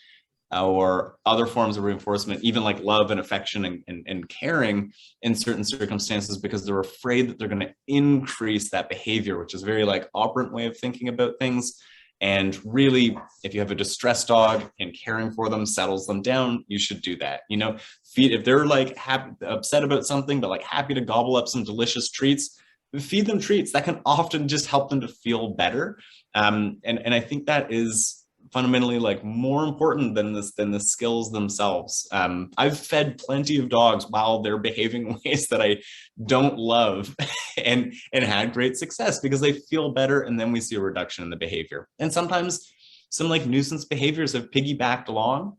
S3: or other forms of reinforcement, even like love and affection and caring in certain circumstances, because they're afraid that they're going to increase that behavior, which is very like operant way of thinking about things. And really, if you have a distressed dog and caring for them settles them down, you should do that. You know, if they're like upset about something, but like happy to gobble up some delicious treats, feed them treats. That can often just help them to feel better. And I think that is fundamentally like more important than the skills themselves. I've fed plenty of dogs while they're behaving in ways that I don't love and had great success because they feel better, and then we see a reduction in the behavior. And sometimes some like nuisance behaviors have piggybacked along,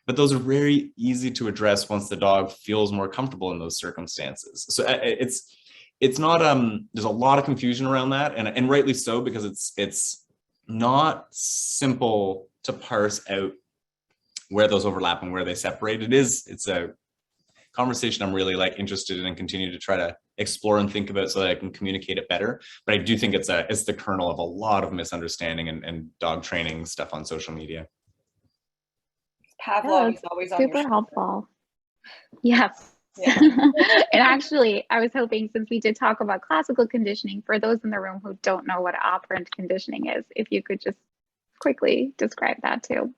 S3: but those are very easy to address once the dog feels more comfortable in those circumstances. So it's not there's a lot of confusion around that, and rightly so, because it's not simple to parse out where those overlap and where they separate. It's a conversation I'm really like interested in and continue to try to explore and think about so that I can communicate it better. But I do think it's the kernel of a lot of misunderstanding and dog training stuff on social media.
S7: Pavlov is always on
S1: super
S7: your
S1: helpful. Yes. And actually, I was hoping, since we did talk about classical conditioning, for those in the room who don't know what operant conditioning is, if you could just quickly describe that too.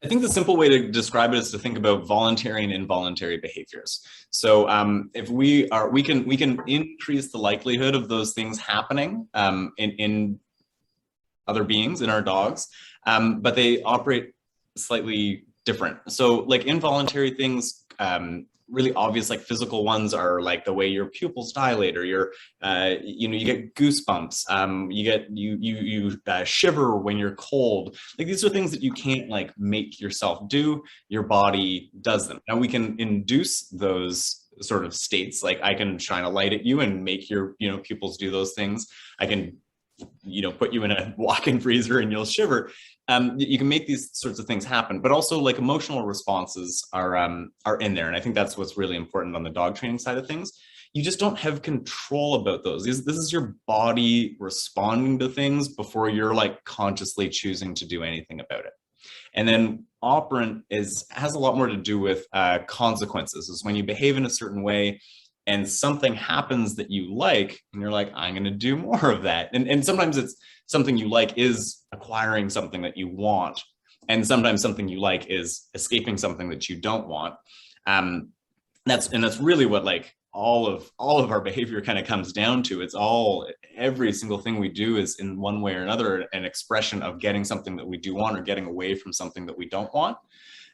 S3: I think the simple way to describe it is to think about voluntary and involuntary behaviors. So if we can increase the likelihood of those things happening in other beings, in our dogs, but they operate slightly different. So like involuntary things, really obvious, like physical ones, are like the way your pupils dilate, or your you get goosebumps, you shiver when you're cold. Like these are things that you can't like make yourself do. Your body does them. Now we can induce those sort of states. Like I can shine a light at you and make your pupils do those things. I can put you in a walk-in freezer and you'll shiver. You can make these sorts of things happen, but also like emotional responses are in there. And I think that's what's really important on the dog training side of things. You just don't have control about those. This is your body responding to things before you're like consciously choosing to do anything about it. And then operant has a lot more to do with consequences. Is when you behave in a certain way and something happens that you like, and you're like, I'm going to do more of that. And sometimes it's something you like is acquiring something that you want. And sometimes something you like is escaping something that you don't want. That's really what like all of our behavior kind of comes down to. Every single thing we do is in one way or another an expression of getting something that we do want or getting away from something that we don't want.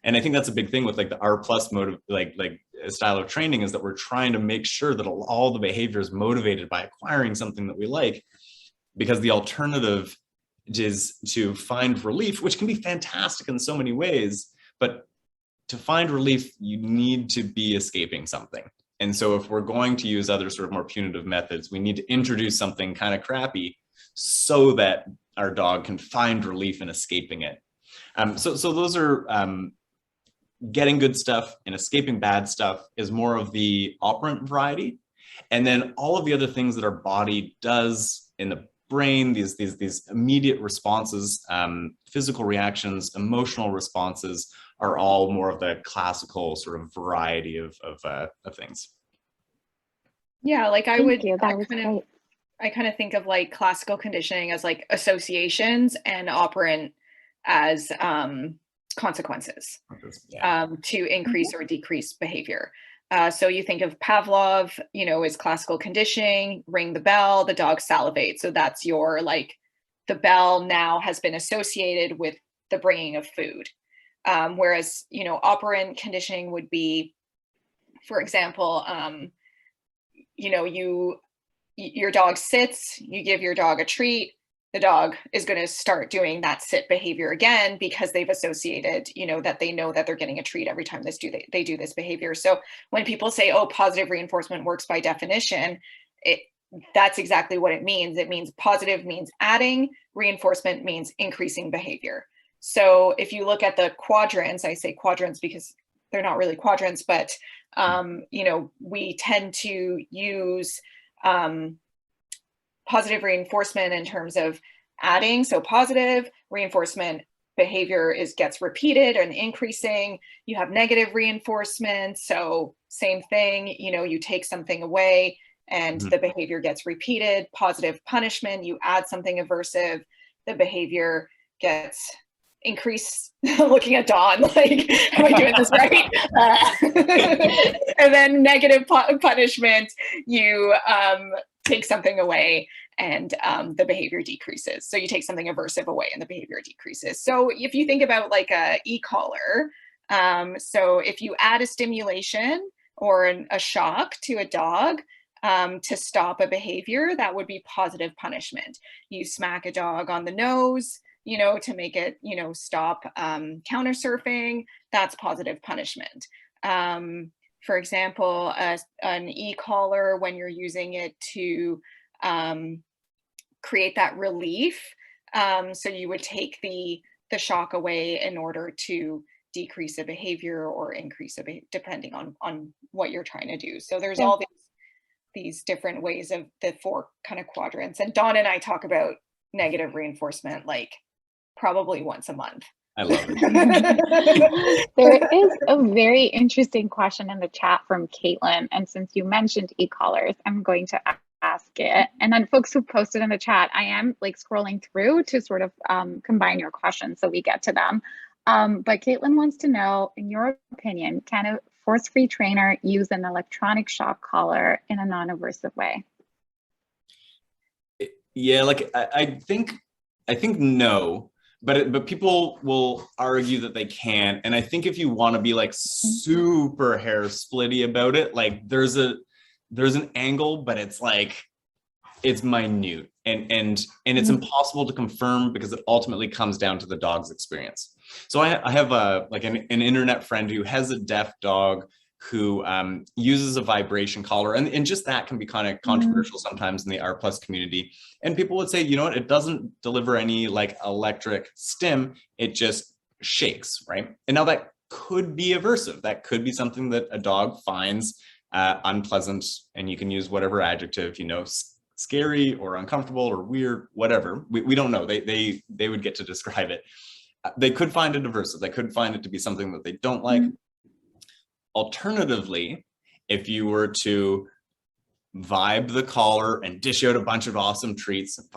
S3: And I think that's a big thing with like the R+ motive, like style of training, is that we're trying to make sure that all the behavior is motivated by acquiring something that we like, because the alternative is to find relief, which can be fantastic in so many ways, but to find relief, you need to be escaping something. And so if we're going to use other sort of more punitive methods, we need to introduce something kind of crappy so that our dog can find relief in escaping it. So those are getting good stuff and escaping bad stuff is more of the operant variety. And then all of the other things that our body does in the brain, these immediate responses, physical reactions, emotional responses, are all more of the classical sort of variety of things.
S7: Yeah, like I kind of think of like classical conditioning as like associations and operant as consequences to increase or decrease behavior. So you think of Pavlov, is classical conditioning, ring the bell, the dog salivates. So that's your like, the bell now has been associated with the bringing of food. Whereas, operant conditioning would be, for example, your dog sits, you give your dog a treat, the dog is going to start doing that sit behavior again because they've associated, that they know that they're getting a treat every time they do this behavior. So when people say, oh, positive reinforcement works by definition, that's exactly what it means. It means positive means adding, reinforcement means increasing behavior. So if you look at the quadrants, I say quadrants because they're not really quadrants, but, we tend to use positive reinforcement in terms of adding. So positive reinforcement behavior gets repeated and increasing. You have negative reinforcement. So same thing, you take something away and the behavior gets repeated. Positive punishment, you add something aversive, the behavior gets increased. Looking at Dawn, like, am I doing this right? And then negative punishment, you take something away and the behavior decreases. So you take something aversive away and the behavior decreases. So if you think about like a e-collar, so if you add a stimulation or a shock to a dog to stop a behavior, that would be positive punishment. You smack a dog on the nose, to make it, stop counter surfing, that's positive punishment. For example, an e-collar, when you're using it to create that relief, so you would take the shock away in order to decrease a behavior or increase a behavior, depending on what you're trying to do. So there's all these different ways of the 4 kind of quadrants. And Dawn and I talk about negative reinforcement like probably once a month.
S3: I love it.
S1: There is a very interesting question in the chat from Caitlin. And since you mentioned e-collars, I'm going to ask it. And then folks who posted in the chat, I am like scrolling through to sort of combine your questions so we get to them. But Caitlin wants to know, in your opinion, can a force-free trainer use an electronic shock collar in a non-aversive way?
S3: Yeah, like I think no. But people will argue that they can. And I think if you want to be like super hair splitty about it, like there's an angle, but it's like, it's minute and it's impossible to confirm because it ultimately comes down to the dog's experience. So I have an internet friend who has a deaf dog who uses a vibration collar, and just that can be kind of controversial sometimes in the R+ community. And people would say, you know what, it doesn't deliver any like electric stim, it just shakes, right? And now that could be aversive. That could be something that a dog finds unpleasant, and you can use whatever adjective, you know, scary or uncomfortable or weird, whatever. We don't know. They would get to describe it. They could find it aversive. They could find it to be something that they don't like. Alternatively, if you were to vibe the collar and dish out a bunch of awesome treats, it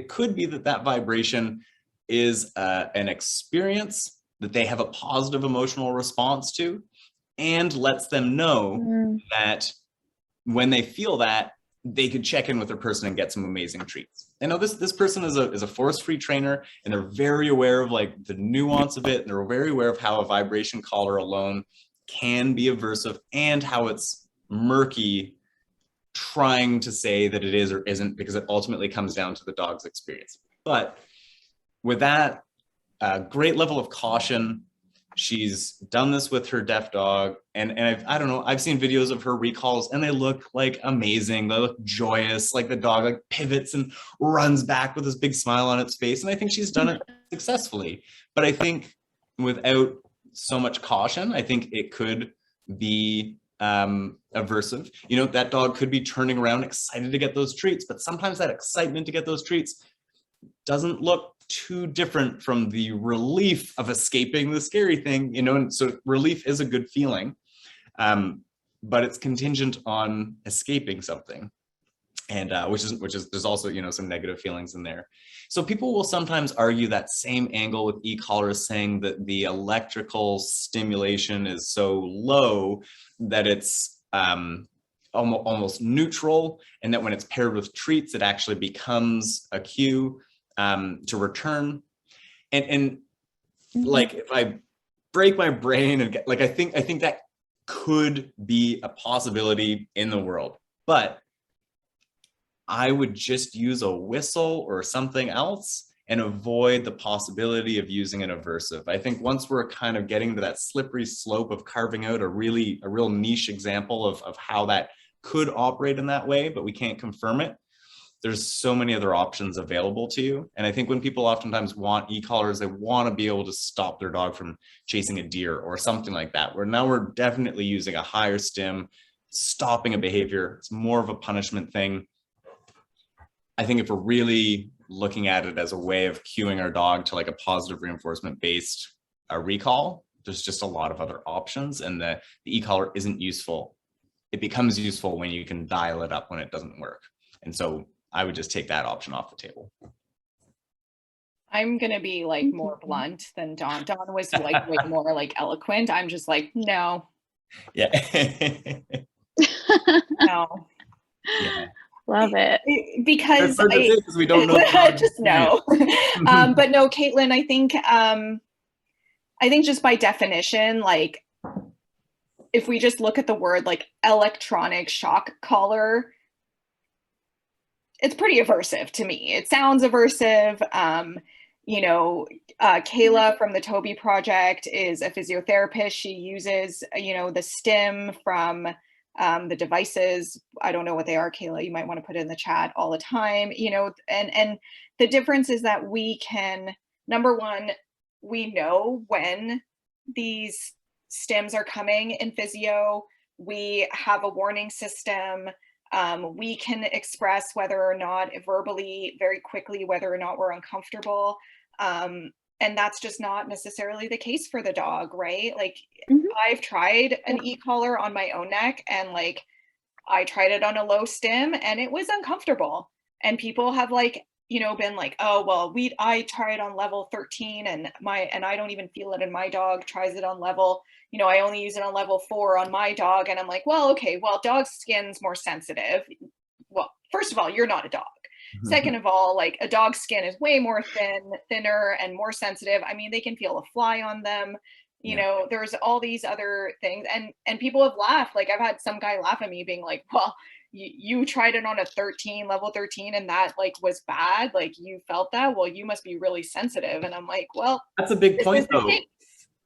S3: could be that vibration is an experience that they have a positive emotional response to, and lets them know that when they feel that, they could check in with their person and get some amazing treats. I know this person is a force-free trainer, and they're very aware of like the nuance of it, and they're very aware of how a vibration collar alone can be aversive and how it's murky trying to say that it is or isn't, because it ultimately comes down to the dog's experience. But with that great level of caution, she's done this with her deaf dog, and I don't know, I've seen videos of her recalls and they look like amazing. They look joyous, like the dog like pivots and runs back with this big smile on its face, and I think she's done it successfully. But I think without so much caution, I think it could be aversive. You know, that dog could be turning around excited to get those treats, but sometimes that excitement to get those treats doesn't look too different from the relief of escaping the scary thing, you know. And so relief is a good feeling, but it's contingent on escaping something, and which is there's also, you know, some negative feelings in there. So people will sometimes argue that same angle with e-collars, saying that the electrical stimulation is so low that it's almost neutral, and that when it's paired with treats, it actually becomes a cue to return. And like, if I break my brain and get, like, I think that could be a possibility in the world, but I would just use a whistle or something else and avoid the possibility of using an aversive. I think once we're kind of getting to that slippery slope of carving out a real niche example of how that could operate in that way, but we can't confirm it, there's so many other options available to you. And I think when people oftentimes want e-collars, they want to be able to stop their dog from chasing a deer or something like that, where now we're definitely using a higher stim, stopping a behavior. It's more of a punishment thing. I think if we're really looking at it as a way of cueing our dog to like a positive reinforcement based recall, there's just a lot of other options, and the e-collar isn't useful. It becomes useful when you can dial it up when it doesn't work. And so I would just take that option off the table.
S7: I'm gonna be like more blunt than Dawn. Dawn was like way more like eloquent. I'm just like, no.
S3: Yeah.
S7: No.
S3: Yeah.
S1: Love it.
S7: Because
S3: we don't know.
S7: Just no. But no, Caitlin, I think just by definition, like if we just look at the word like electronic shock collar, it's pretty aversive to me. It sounds aversive. You know, Kayla from the Toby Project is a physiotherapist. She uses, you know, the stim from the devices. I don't know what they are, Kayla. You might want to put it in the chat all the time, you know, and the difference is that we can, number one, we know when these stims are coming in physio. We have a warning system. We can express whether or not verbally very quickly, whether or not we're uncomfortable. And that's just not necessarily the case for the dog, right? Like
S1: Mhm.
S7: I've tried an e-collar on my own neck, and like I tried it on a low stim and it was uncomfortable. And people have like, you know, been like, oh, well, I tried on level 13 and I don't even feel it, and my dog tries it on level, you know, I only use it on level 4 on my dog. And I'm like, well, okay, well, dog skin's more sensitive. Well, first of all, you're not a dog. Second of all, like a dog's skin is way more thinner and more sensitive. I mean, they can feel a fly on them. You know, there's all these other things, and people have laughed. Like I've had some guy laugh at me being like, well, you tried it on a level 13 and that like was bad. Like you felt that, well, you must be really sensitive. And I'm like, well,
S3: that's a big
S7: this
S3: point
S7: is the
S3: though.
S7: case.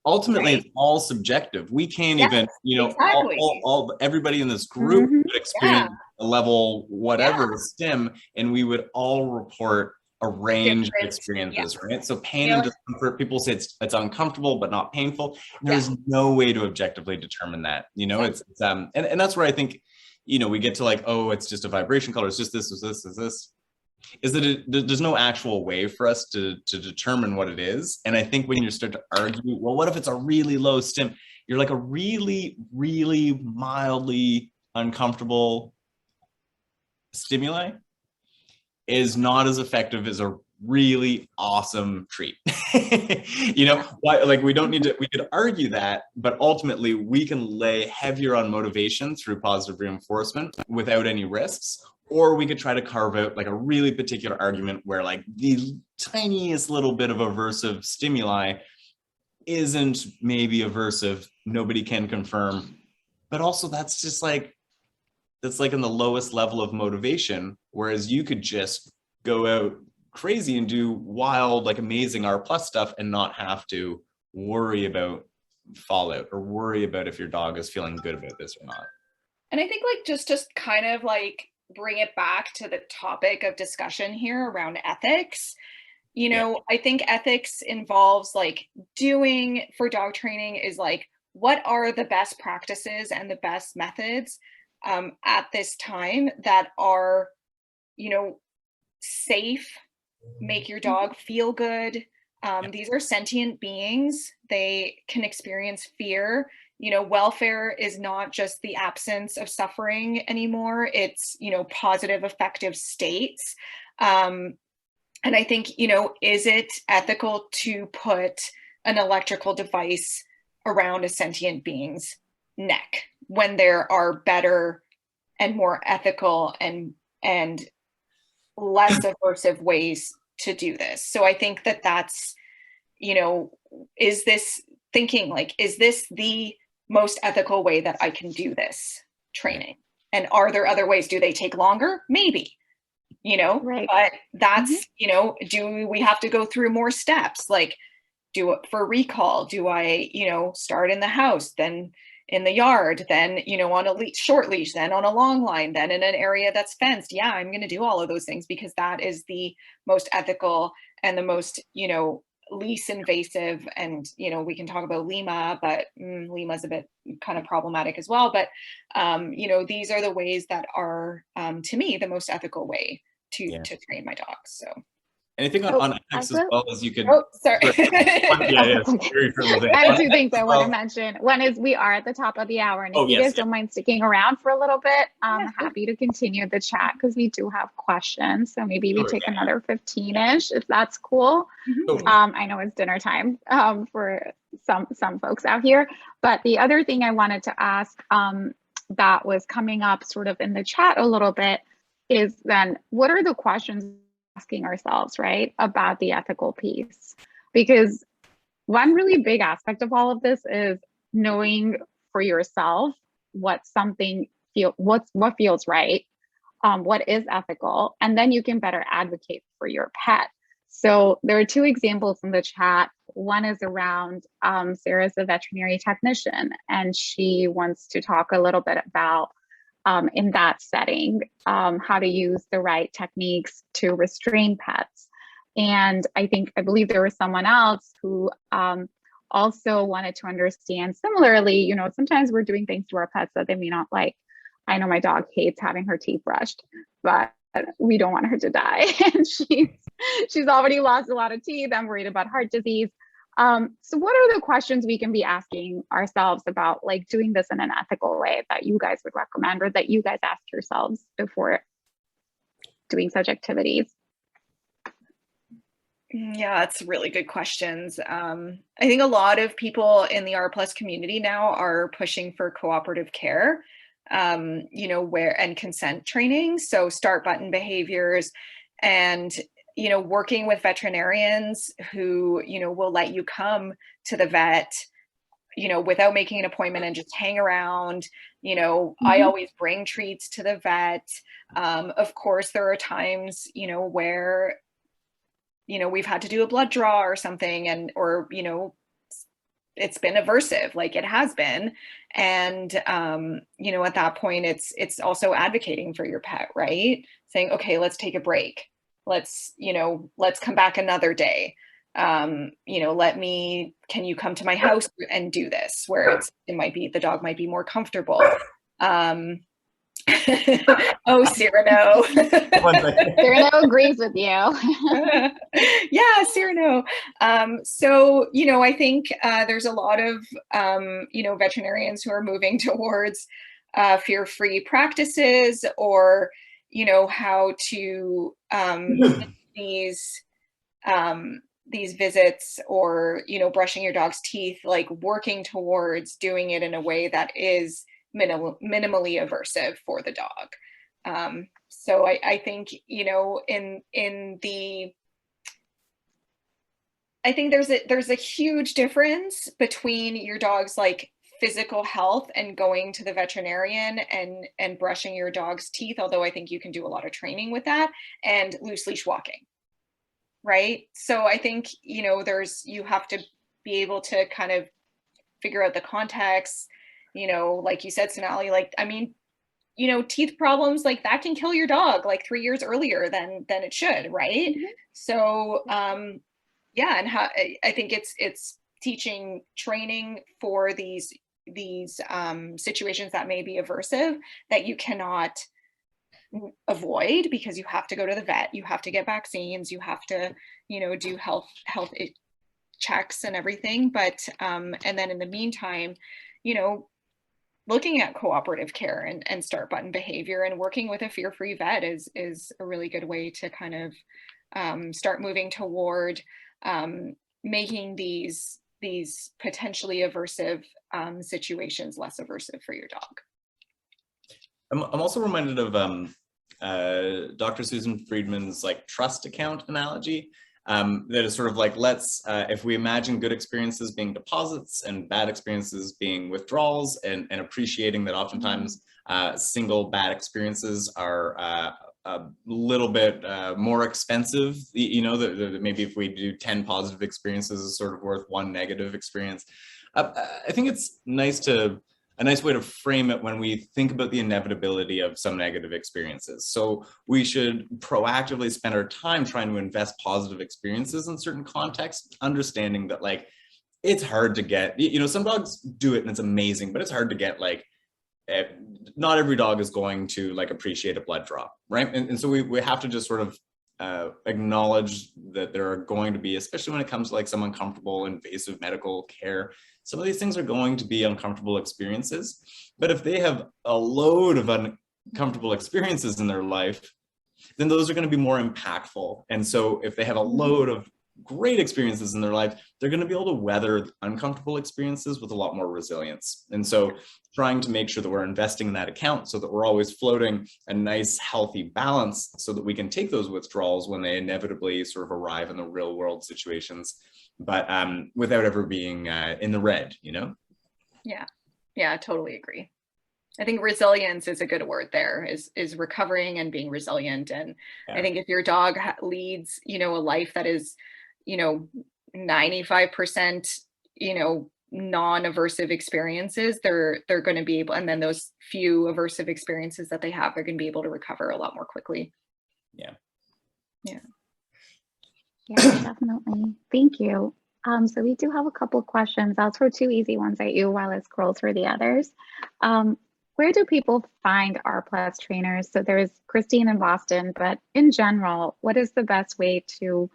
S3: Ultimately,
S7: Right.
S3: it's all subjective. We can't
S7: Yes,
S3: even, you know,
S7: exactly.
S3: all everybody in this group
S1: Mhm.
S3: would experience a level whatever stim, and we would all report a range of experiences, right? So pain and discomfort, people say it's uncomfortable but not painful. There's no way to objectively determine that. You know, it's and that's where I think, you know, we get to like, oh, it's just a vibration color. It's just this, is that there's no actual way for us to determine what it is. And I think when you start to argue, well, what if it's a really low stim? You're like, a really, really mildly uncomfortable stimuli is not as effective as a really awesome treat. You know, like we could argue that, but ultimately we can lay heavier on motivation through positive reinforcement without any risks. Or we could try to carve out like a really particular argument where like the tiniest little bit of aversive stimuli isn't maybe aversive, nobody can confirm, but also that's just like, that's like in the lowest level of motivation, whereas you could just go out crazy and do wild, like amazing R+ stuff and not have to worry about fallout or worry about if your dog is feeling good about this or not.
S7: And I think like just kind of like bring it back to the topic of discussion here around ethics. You know, I think ethics involves like doing for dog training is like, what are the best practices and the best methods at this time that are, you know, safe, make your dog feel good. These are sentient beings. They can experience fear. You know, welfare is not just the absence of suffering anymore. It's, you know, positive, effective states. And I think, you know, is it ethical to put an electrical device around a sentient being's neck when there are better and more ethical and less aversive ways to do this? So I think that that's, you know, is this thinking like, is this the most ethical way that I can do this training? And are there other ways? Do they take longer? Maybe, you know,
S1: Right.
S7: But that's, you know, do we have to go through more steps? Like, do it for recall? Do I, you know, start in the house, then in the yard, then, you know, on a short leash, then on a long line, then in an area that's fenced? Yeah, I'm going to do all of those things because that is the most ethical and the most, you know, least invasive. And, you know, we can talk about Lima, but Lima's a bit kind of problematic as well. But, you know, these are the ways that are, to me, the most ethical way to train my dogs. So.
S3: Anything on ethics as well as you could.
S7: Oh, sorry.
S3: Yeah.
S1: I have two things I want to mention. One is we are at the top of the hour, and if you guys don't mind sticking around for a little bit, I'm happy to continue the chat because we do have questions. So maybe we take another 15-ish if that's cool. I know it's dinner time for some folks out here. But the other thing I wanted to ask that was coming up sort of in the chat a little bit is then what are the questions asking ourselves, right, about the ethical piece? Because one really big aspect of all of this is knowing for yourself what feels right, what is ethical, and then you can better advocate for your pet. So there are two examples in the chat. One is around Sarah's a veterinary technician, and she wants to talk a little bit about in that setting, how to use the right techniques to restrain pets. And I believe there was someone else who also wanted to understand similarly, you know, sometimes we're doing things to our pets that they may not like. I know my dog hates having her teeth brushed, but we don't want her to die. And She's already lost a lot of teeth. I'm worried about heart disease. So what are the questions we can be asking ourselves about like doing this in an ethical way that you guys would recommend, or that you guys ask yourselves before doing such activities?
S7: Yeah, that's really good questions. I think a lot of people in the R+ community now are pushing for cooperative care, you know, and consent training. So start button behaviors, and, you know, working with veterinarians who, you know, will let you come to the vet, you know, without making an appointment and just hang around. You know, I always bring treats to the vet. Of course, there are times, you know, where, you know, we've had to do a blood draw or something, or, you know, it's been aversive, like it has been. And, you know, at that point, it's also advocating for your pet, right? Saying, okay, let's take a break. Let's, you know, let's come back another day. You know, can you come to my house and do this, where the dog might be more comfortable. Oh, Cyrano.
S1: Cyrano agrees with you.
S7: Yeah, Cyrano. So, you know, I think there's a lot of, you know, veterinarians who are moving towards fear-free practices, or, you know, how to these visits, or, you know, brushing your dog's teeth, like working towards doing it in a way that is minimally aversive for the dog. So I think, you know, I think there's a huge difference between your dog's like physical health and going to the veterinarian and brushing your dog's teeth, although I think you can do a lot of training with that, and loose leash walking. Right. So I think, you know, you have to be able to kind of figure out the context, you know, like you said, Sonali, like, I mean, you know, teeth problems like that can kill your dog like 3 years earlier than it should. Right. So, yeah. And I think it's teaching training for these situations that may be aversive, that you cannot avoid, because you have to go to the vet, you have to get vaccines, you have to, you know, do health checks and everything. But and then in the meantime, you know, looking at cooperative care and start button behavior and working with a fear-free vet is a really good way to kind of start moving toward making these potentially aversive situations less aversive for your dog.
S3: I'm also reminded of Dr. Susan Friedman's like trust account analogy, that is sort of like, let's, if we imagine good experiences being deposits and bad experiences being withdrawals, and appreciating that oftentimes single bad experiences are a little bit more expensive, you know, that maybe if we do 10 positive experiences is sort of worth one negative experience. I think it's a nice way to frame it when we think about the inevitability of some negative experiences. So we should proactively spend our time trying to invest positive experiences in certain contexts, understanding that like, it's hard to get, you know, some dogs do it and it's amazing, but it's hard to get like, not every dog is going to like appreciate a blood draw, right? And so we have to just sort of acknowledge that there are going to be, especially when it comes to like some uncomfortable invasive medical care, some of these things are going to be uncomfortable experiences. But if they have a load of uncomfortable experiences in their life, then those are going to be more impactful. And so if they have a load of great experiences in their life, they're going to be able to weather uncomfortable experiences with a lot more resilience. And so trying to make sure that we're investing in that account so that we're always floating a nice, healthy balance so that we can take those withdrawals when they inevitably sort of arrive in the real world situations, but without ever being in the red, you know?
S7: Yeah, I totally agree. I think resilience is a good word there, is recovering and being resilient. And I think if your dog leads, you know, a life that is, you know, 95%, you know, non-aversive experiences, they're going to be able, and then those few aversive experiences that they have, they're going to be able to recover a lot more quickly.
S3: Yeah,
S1: definitely. Thank you. So we do have a couple of questions. I'll throw two easy ones at you while I scroll through the others. where do people find R plus trainers? So there's Christine in Boston, but in general, what is the best way to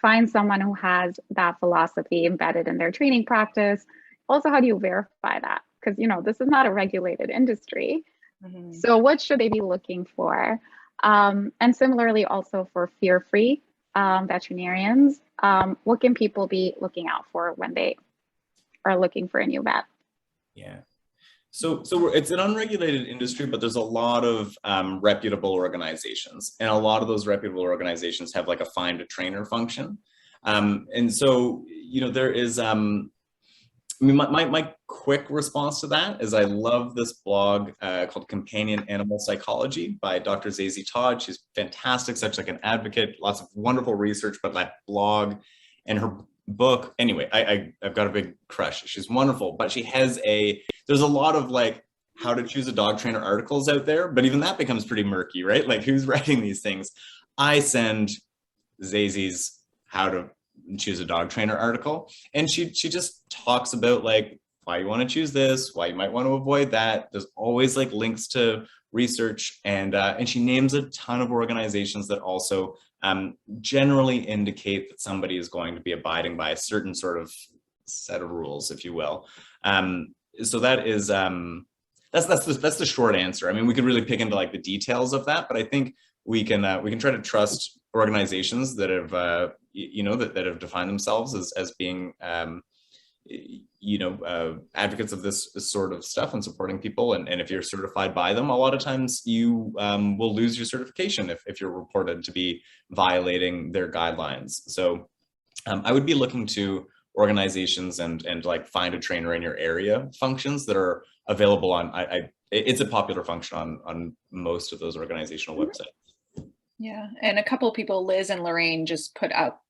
S1: find someone who has that philosophy embedded in their training practice? Also, how do you verify that? Because, you know, this is not a regulated industry. So what should they be looking for? And similarly, also for fear-free veterinarians, what can people be looking out for when they are looking for a new vet?
S3: Yeah. So it's an unregulated industry, but there's a lot of reputable organizations, and a lot of those reputable organizations have like a find a trainer function. And so, you know, there is, I mean, my quick response to that is I love this blog called Companion Animal Psychology by Dr. Zazie Todd. She's fantastic, such like an advocate, lots of wonderful research, but that blog and her book, anyway, I've got a big crush. She's wonderful, but she has there's a lot of like how to choose a dog trainer articles out there, but even that becomes pretty murky, right? Like who's writing these things? I send Zazie's how to choose a dog trainer article, and she just talks about like why you want to choose this, why you might want to avoid that. There's always like links to research, and she names a ton of organizations that also generally indicate that somebody is going to be abiding by a certain sort of set of rules, if you will. So that is that's the short answer. I mean, we could really pick into like the details of that, but I think we can try to trust organizations that have you know that have defined themselves as being you know advocates of this sort of stuff and supporting people, and if you're certified by them, a lot of times you will lose your certification if you're reported to be violating their guidelines. So I would be looking to organizations and like find a trainer in your area functions that are available on it's a popular function on most of those organizational websites.
S7: Yeah, and a couple of people, Liz and Lorraine, just put up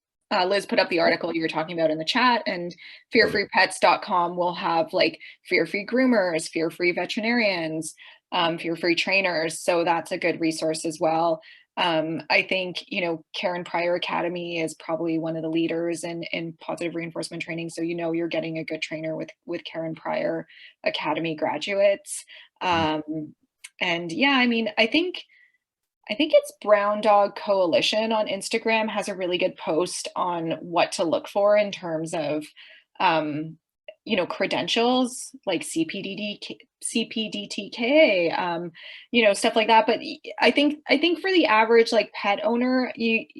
S7: Liz put up the article you were talking about in the chat, and fearfreepets.com will have like fear-free groomers, fear-free veterinarians, fear-free trainers. So that's a good resource as well. I think, you know, Karen Pryor Academy is probably one of the leaders in positive reinforcement training. So, you know, you're getting a good trainer with Karen Pryor Academy graduates. And yeah, I mean, I think it's Brown Dog Coalition on Instagram has a really good post on what to look for in terms of, you know, credentials like CPDTK, you know, stuff like that. But I think for the average like pet owner,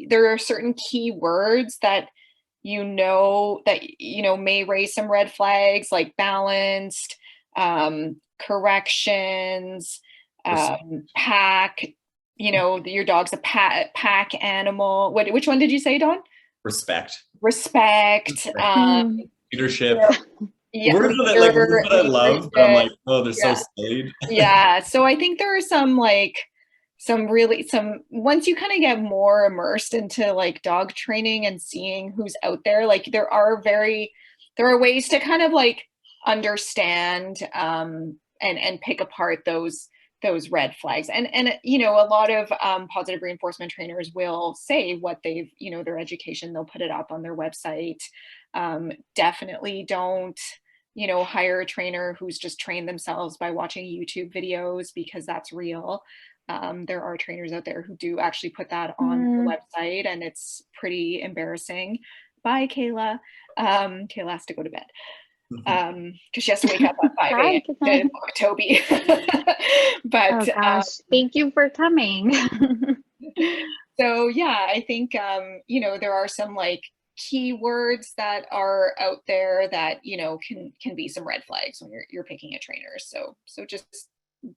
S7: there are certain key words that you know may raise some red flags, like balanced, corrections, pack. You know, your dog's a pack animal. Which one did you say, Dawn?
S3: Respect.
S7: Yeah,
S3: Leadership. Words that I love, but I'm like, oh, they're so silly.
S7: Yeah. So I think there are some once you kind of get more immersed into like dog training and seeing who's out there, like there are ways to kind of like understand and pick apart those red flags. And you know, a lot of positive reinforcement trainers will say what they've, you know, their education, they'll put it up on their website. Definitely don't, you know, hire a trainer who's just trained themselves by watching YouTube videos, because that's real. There are trainers out there who do actually put that on the website, and it's pretty embarrassing. Bye, Kayla. Kayla has to go to bed. Because she has to wake up at 5 a.m. to book Toby. But
S1: oh gosh, thank you for coming.
S7: So yeah, I think you know, there are some like keywords that are out there that, you know, can be some red flags when you're picking a trainer. So just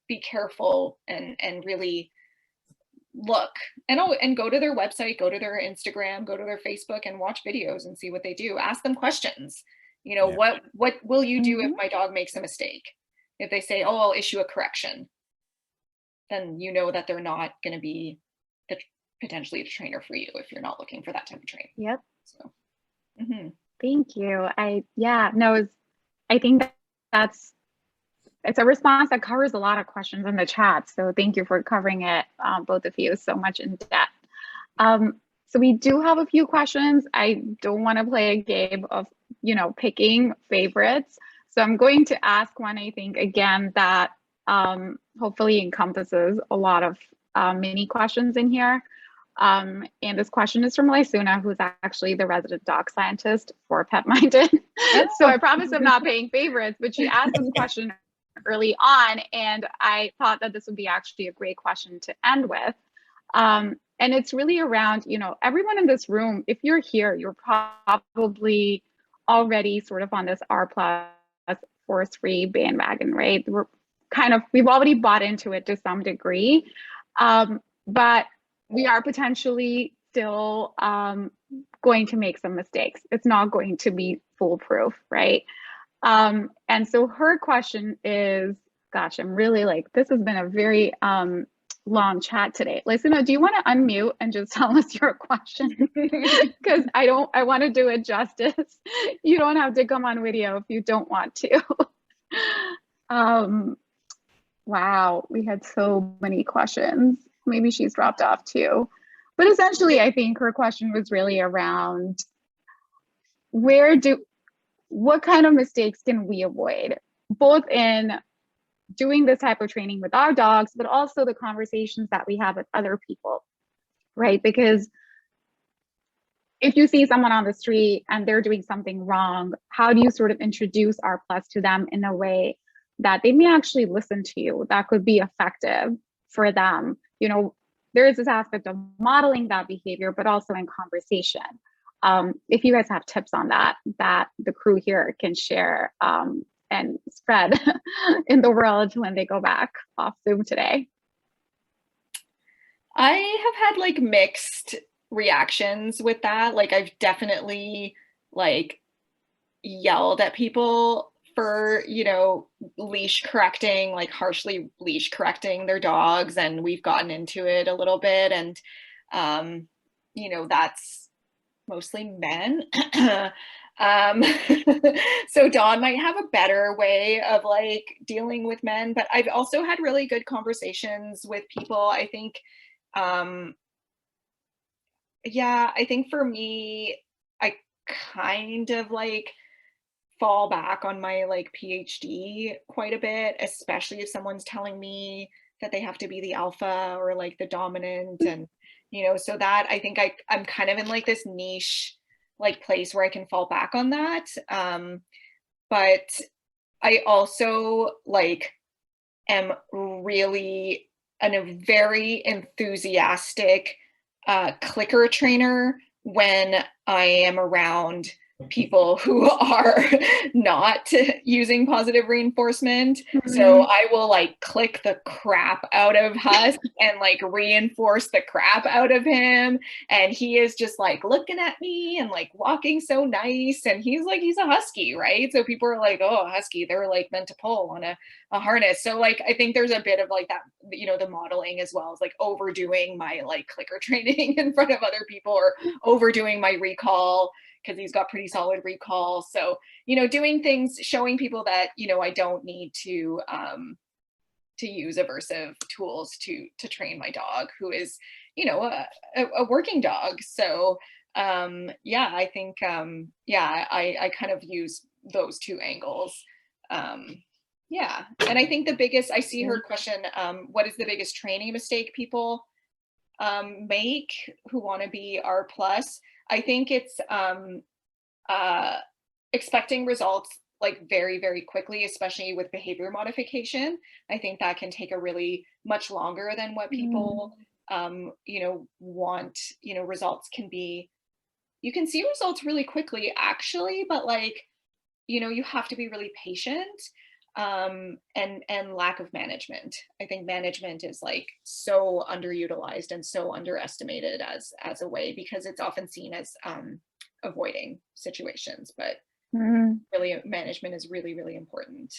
S7: be careful and really look and go to their website, go to their Instagram, go to their Facebook, and watch videos and see what they do. Ask them questions. You know, what will you do if my dog makes a mistake? If they say, oh, I'll issue a correction, then you know that they're not going to be potentially the trainer for you if you're not looking for that type of training.
S1: Yep.
S7: So,
S1: thank you. I think it's a response that covers a lot of questions in the chat. So thank you for covering it, both of you, so much in depth. So we do have a few questions. I don't want to play a game of, you know, picking favorites. So I'm going to ask one, I think, again, that hopefully encompasses a lot of mini questions in here. And this question is from Lysuna, who's actually the resident dog scientist for Petminded. So I promise I'm not paying favorites, but she asked this question early on, and I thought that this would be actually a great question to end with. And it's really around, you know, everyone in this room, if you're here, you're probably already sort of on this R+ force-free bandwagon, right? We've already bought into it to some degree, but we are potentially still going to make some mistakes. It's not going to be foolproof, right? And so her question is, gosh, I'm really like, this has been a very long chat today. Lysuna, do you want to unmute and just tell us your question? Because I want to do it justice. You don't have to come on video if you don't want to. Wow, we had so many questions. Maybe she's dropped off too. But essentially, I think her question was really around what kind of mistakes can we avoid, both in doing this type of training with our dogs, but also the conversations that we have with other people, right? Because if you see someone on the street and they're doing something wrong, how do you sort of introduce R+ to them in a way that they may actually listen to you, that could be effective for them? You know, there is this aspect of modeling that behavior, but also in conversation. If you guys have tips on that the crew here can share and spread in the world when they go back off Zoom today.
S7: I have had like mixed reactions with that. Like I've definitely like yelled at people for, you know, leash correcting, like harshly leash correcting their dogs. And we've gotten into it a little bit. And, you know, that's mostly men. So Dawn might have a better way of like dealing with men, but I've also had really good conversations with people. I think, yeah, I think for me, I kind of like fall back on my like Ph.D. quite a bit, especially if someone's telling me that they have to be the alpha or like the dominant. And, you know, so that I think I'm kind of in like this niche like place where I can fall back on that. But I also like am really a very enthusiastic clicker trainer when I am around people who are not using positive reinforcement. Mm-hmm. So I will like click the crap out of Huss and like reinforce the crap out of him. And he is just like looking at me and like walking so nice. And he's a husky, right? So people are like, oh, husky, they're like meant to pull on a harness. So like, I think there's a bit of like that, you know, the modeling as well as like overdoing my like clicker training in front of other people or overdoing my recall, because he's got pretty solid recall. So, you know, doing things, showing people that, you know, I don't need to use aversive tools to train my dog, who is, you know, a working dog. So, yeah, I think, yeah, I kind of use those two angles. Yeah, and I think the biggest, I see her question, what is the biggest training mistake people make who want to be R+? I think it's expecting results like very, very quickly, especially with behavior modification. I think that can take a really much longer than what people, you know, want. You know, results can be, you can see results really quickly actually, but like, you know, you have to be really patient. And lack of management. I think management is like so underutilized and so underestimated as a way, because it's often seen as avoiding situations, but really management is really, really important.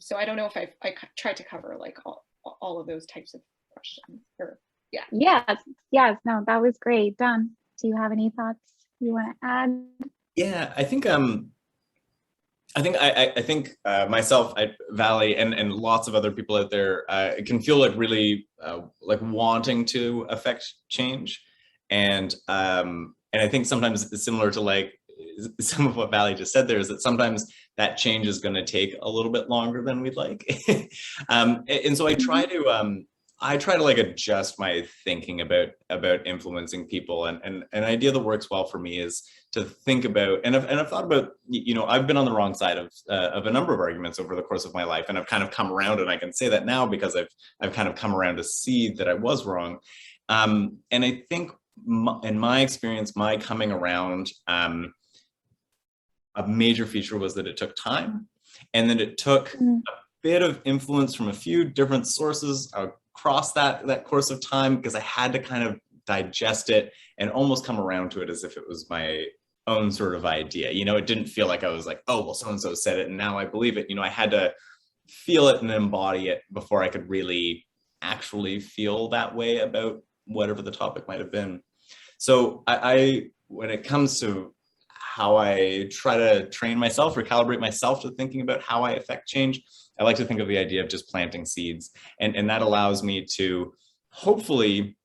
S7: So I don't know if I tried to cover like all of those types of questions. Or yeah.
S1: Yes, no, that was great. Dawn, do you have any thoughts you want to add?
S3: Yeah, I think myself at Valli and lots of other people out there can feel like really like wanting to affect change, and I think sometimes it's similar to like some of what Vallie just said there is that sometimes that change is going to take a little bit longer than we'd like. And so I try to like adjust my thinking about influencing people, and an idea that works well for me is to think about, and I've thought about, you know, I've been on the wrong side of a number of arguments over the course of my life, and I've kind of come around, and I can say that now because I've kind of come around to see that I was wrong. And I think in my experience, my coming around, a major feature was that it took time, and that it took a bit of influence from a few different sources across that course of time, because I had to kind of digest it and almost come around to it as if it was my own sort of idea. You know, it didn't feel like I was like, oh, well, so-and-so said it and now I believe it. You know, I had to feel it and embody it before I could really actually feel that way about whatever the topic might have been. So I when it comes to how I try to train myself or calibrate myself to thinking about how I affect change, I like to think of the idea of just planting seeds. And that allows me to hopefully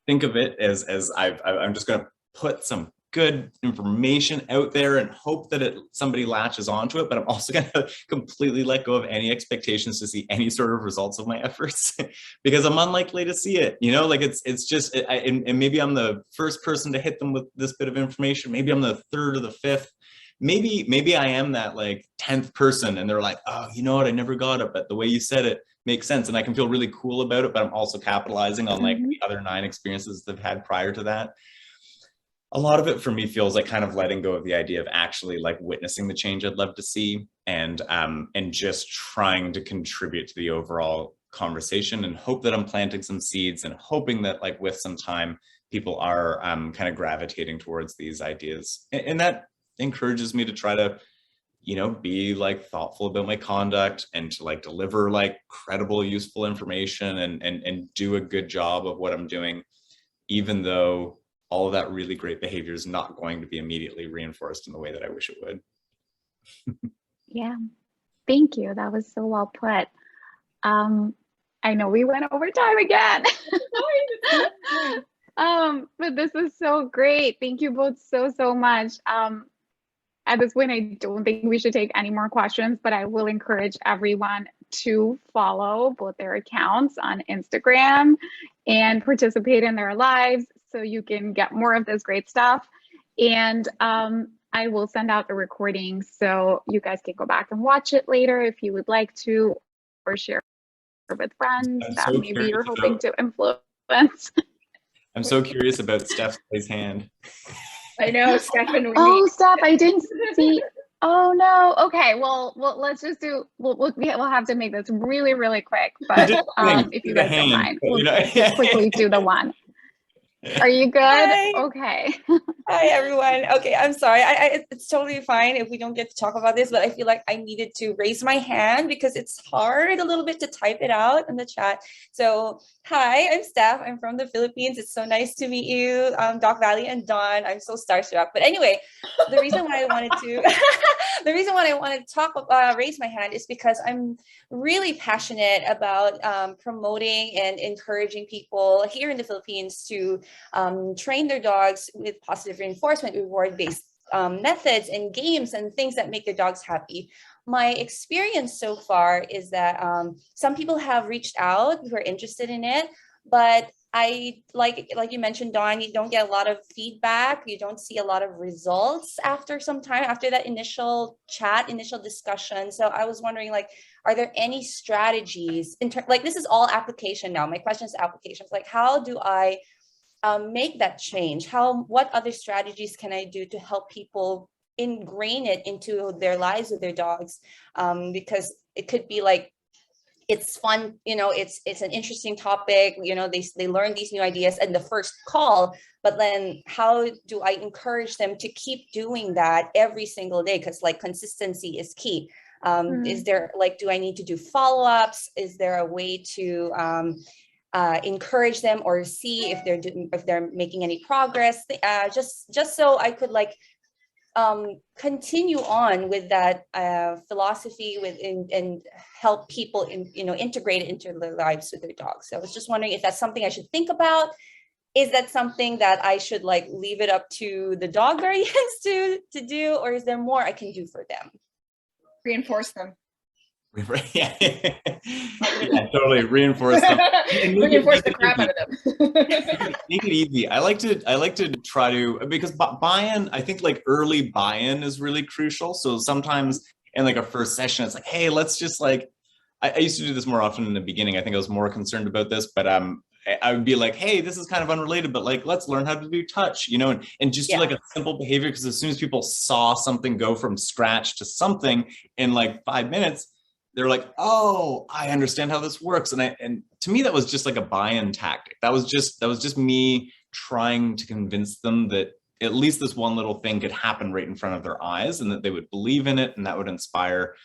S3: think of it as I'm just going to put some good information out there and hope that somebody latches onto it, but I'm also going to completely let go of any expectations to see any sort of results of my efforts because I'm unlikely to see it. You know, like it's just, and maybe I'm the first person to hit them with this bit of information. Maybe I'm the third or the fifth. Maybe I am that like 10th person and they're like, oh, you know what? I never got it, but the way you said it makes sense. And I can feel really cool about it, but I'm also capitalizing on like the other 9 experiences that I've had prior to that. A lot of it for me feels like kind of letting go of the idea of actually like witnessing the change I'd love to see, and just trying to contribute to the overall conversation and hope that I'm planting some seeds and hoping that like with some time people are kind of gravitating towards these ideas. And that encourages me to try to, you know, be like thoughtful about my conduct and to like deliver like credible, useful information and do a good job of what I'm doing, even though all of that really great behavior is not going to be immediately reinforced in the way that I wish it would.
S1: Yeah, thank you. That was so well put. I know we went over time again. But this is so great. Thank you both so much. At this point, I don't think we should take any more questions, but I will encourage everyone to follow both their accounts on Instagram and participate in their lives so you can get more of this great stuff. And I will send out the recording so you guys can go back and watch it later if you would like to, or share with friends that maybe you're hoping to influence.
S3: I'm so curious about Steph's hand.
S7: I know, Steph.
S1: Oh, Steph, I didn't see. Oh no. Okay. Well, let's just do. We'll have to make this really quick. But if you guys don't mind, we'll just quickly do the one. Are you good?
S9: Hi.
S1: Okay.
S9: Hi, everyone. Okay, I'm sorry. It's totally fine if we don't get to talk about this, but I feel like I needed to raise my hand because it's hard a little bit to type it out in the chat. So, hi, I'm Steph. I'm from the Philippines. It's so nice to meet you, Doc Vallie and Dawn. I'm so starstruck. But anyway, the reason why I wanted to talk, raise my hand is because I'm really passionate about promoting and encouraging people here in the Philippines to train their dogs with positive reinforcement, reward-based methods and games and things that make their dogs happy. My experience so far is that some people have reached out who are interested in it, but I like you mentioned, Dawn, you don't get a lot of feedback. You don't see a lot of results after some time, after that initial chat, initial discussion. So I was wondering, like, are there any strategies like this is all application now. My question is applications. Like, how do I make that change? What other strategies can I do to help people ingrain it into their lives with their dogs? Because it could be like, it's fun, you know, it's an interesting topic, you know, they learn these new ideas in the first call, but then how do I encourage them to keep doing that every single day? Because like consistency is key. Is there like, do I need to do follow-ups? Is there a way to encourage them or see if they're making any progress? Just so I could like continue on with that philosophy and help people integrate it into their lives with their dogs. So I was just wondering if that's something I should think about, is that something that I should like leave it up to the dog guardians to do, or is there more I can do for them?
S7: Reinforce them.
S3: Yeah, yeah, totally reinforce them. And
S7: Reinforce the crap out of them.
S3: Make it easy. I like to try to, because buy-in, I think like early buy-in is really crucial. So sometimes in like a first session, it's like, hey, let's just like, I used to do this more often in the beginning. I think I was more concerned about this, but I would be like, hey, this is kind of unrelated, but like, let's learn how to do touch, you know, and just do like a simple behavior. Because as soon as people saw something go from scratch to something in like 5 minutes, they're like, oh, I understand how this works. And to me, that was just like a buy-in tactic. That was just me trying to convince them that at least this one little thing could happen right in front of their eyes, and that they would believe in it, and that would inspire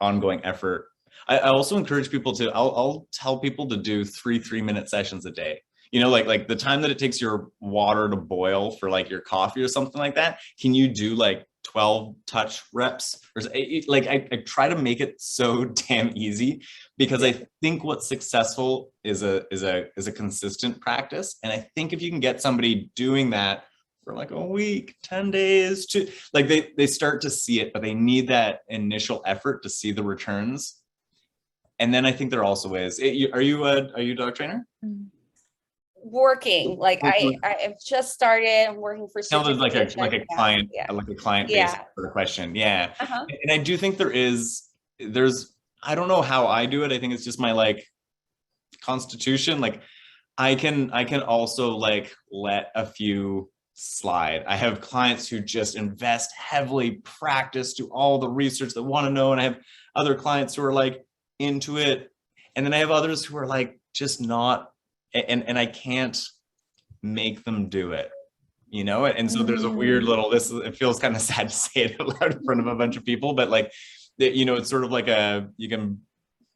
S3: ongoing effort. I also encourage people to, I'll tell people to do 3-minute sessions a day. You know, like the time that it takes your water to boil for like your coffee or something like that, can you do like 12 touch reps? Or like I try to make it so damn easy, because I think what's successful is a consistent practice. And I think if you can get somebody doing that for like a week, 10 days, to like they start to see it, but they need that initial effort to see the returns. And then I think there also is, are you a dog trainer?
S9: Working, like I have just started. I'm working for
S3: there's like a client,
S9: yeah.
S3: like a client-based sort of question. Yeah. And I do think there's, I don't know how I do it. I think it's just my like constitution. Like I can also like let a few slide. I have clients who just invest heavily, practice, do all the research, they want to know. And I have other clients who are like into it. And then I have others who are like just not, and I can't make them do it, you know? And so there's a weird little, it feels kind of sad to say it out loud in front of a bunch of people, but like, you know, it's sort of like you can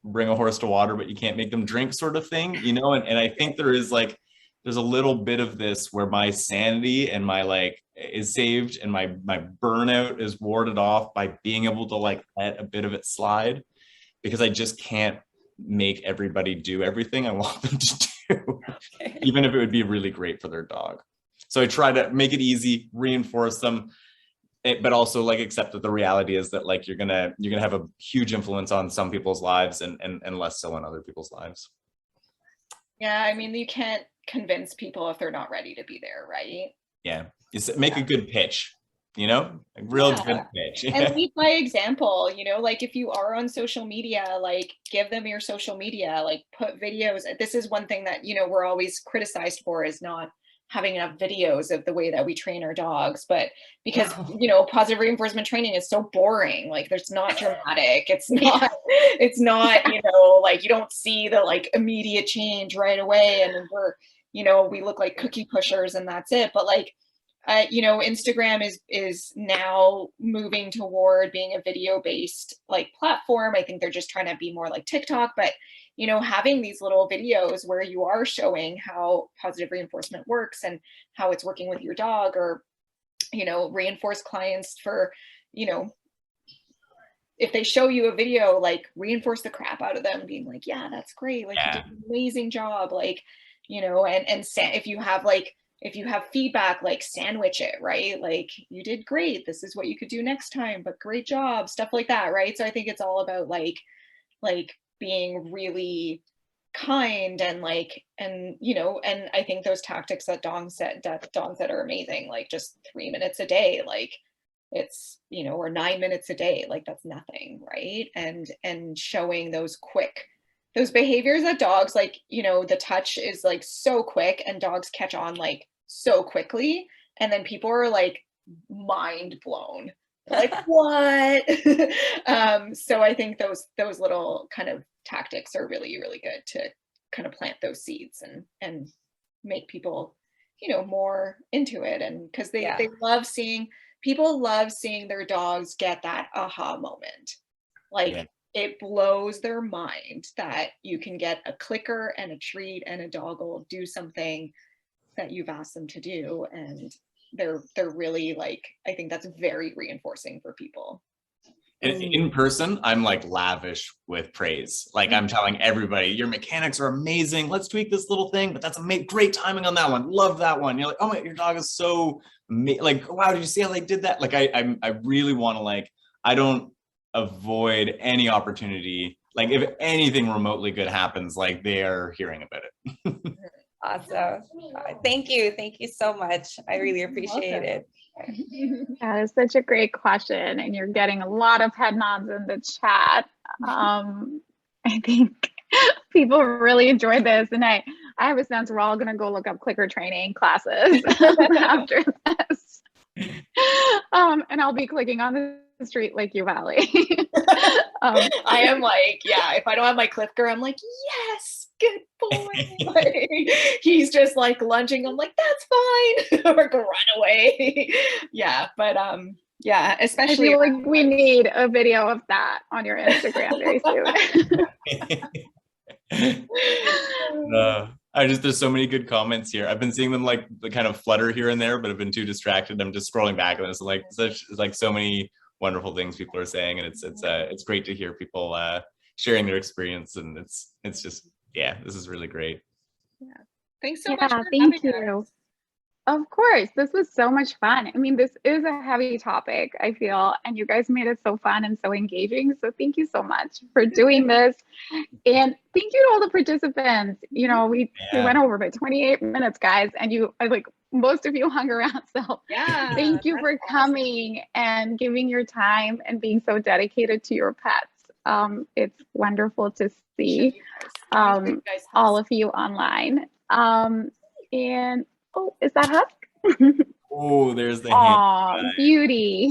S3: bring a horse to water, but you can't make them drink sort of thing, you know? And I think there's a little bit of this where my sanity and my like is saved, and my burnout is warded off by being able to like let a bit of it slide, because I just can't make everybody do everything I want them to do, even if it would be really great for their dog. So I try to make it easy, reinforce them, but also like accept that the reality is that like you're gonna have a huge influence on some people's lives and less so on other people's lives.
S7: Yeah, I mean, you can't convince people if they're not ready to be there, right?
S3: Yeah, make a good pitch. You know, a real good pitch.
S7: And lead by example, you know, like if you are on social media, like give them your social media, like put videos. This is one thing that, you know, we're always criticized for, is not having enough videos of the way that we train our dogs. But because, you know, positive reinforcement training is so boring, like there's not dramatic, it's not, you know, like you don't see the like immediate change right away. And we're, you know, we look like cookie pushers and that's it. But like, you know, Instagram is now moving toward being a video-based like platform. I think they're just trying to be more like TikTok, but you know, having these little videos where you are showing how positive reinforcement works and how it's working with your dog, or you know, reinforce clients for, you know, if they show you a video, like reinforce the crap out of them, being like, yeah, that's great, like you did an amazing job, like, you know, and if you have feedback, like sandwich it, right? Like you did great. This is what you could do next time, but great job, stuff like that, right? So I think it's all about like being really kind and like, and you know, and I think those tactics that Dawn said are amazing. Like just 3 minutes a day, like it's, you know, or 9 minutes a day, like that's nothing, right? And showing those behaviors that dogs, like, you know, the touch is like so quick and dogs catch on like so quickly, and then people are like mind blown, like what? So I think those little kind of tactics are really, really good to kind of plant those seeds and make people, you know, more into it. And because they love seeing their dogs get that aha moment, like it blows their mind that you can get a clicker and a treat and a dog will do something that you've asked them to do, and they're really like, I think that's very reinforcing for people.
S3: And in person, I'm like lavish with praise. Like I'm telling everybody, your mechanics are amazing. Let's tweak this little thing, but that's great timing on that one. Love that one. You're like, oh my, your dog is so like, wow, did you see how they did that? Like I really want to like, I don't avoid any opportunity. Like if anything remotely good happens, like they are hearing about it.
S9: Awesome. Thank you so much. I really appreciate it.
S1: That is such a great question, and you're getting a lot of head nods in the chat. I think people really enjoyed this, and I have a sense we're all going to go look up clicker training classes after this. And I'll be clicking on the street like you, Vallie.
S7: I am like, yeah, if I don't have my clicker, I'm like, yes, good boy. Like, he's just like lunging. I'm like, that's fine. Or go run away. Yeah, but yeah, especially
S1: I feel like we need a video of that on your Instagram very soon.
S3: There's so many good comments here. I've been seeing them like kind of flutter here and there, but I've been too distracted. I'm just scrolling back and it's like so many wonderful things people are saying, and it's great to hear people sharing their experience, and it's just, yeah, this is really great.
S7: Yeah, thanks so much.
S1: Thank you. Of course, this was so much fun. I mean, this is a heavy topic, I feel, and you guys made it so fun and so engaging. So thank you so much for doing this. And thank you to all the participants. You know, we went over by 28 minutes, guys, and most of you hung around. So
S7: yeah,
S1: thank you for coming and giving your time and being so dedicated to your pets. It's wonderful to see all of you online. And oh, is that Husk?
S3: Oh, there's the
S1: hand. Beauty.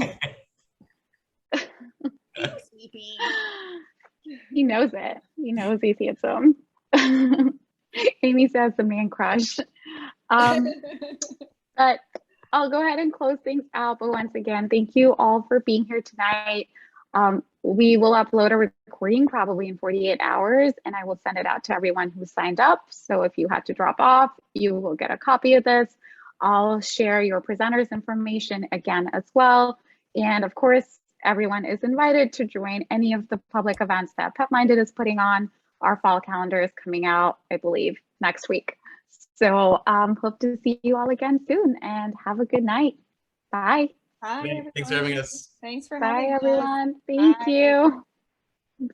S1: He knows it. He knows he's handsome. Amy says the man crush. But I'll go ahead and close things out. But once again, thank you all for being here tonight. We will upload a recording probably in 48 hours, and I will send it out to everyone who signed up. So if you had to drop off, you will get a copy of this. I'll share your presenters information again as well. And of course, everyone is invited to join any of the public events that Petminded is putting on. Our fall calendar is coming out, I believe, next week. So hope to see you all again soon, and have a good night. Bye.
S7: Bye.
S3: Thanks for having us.
S7: Thanks for
S1: having
S7: us.
S1: Bye, everyone. Thank you.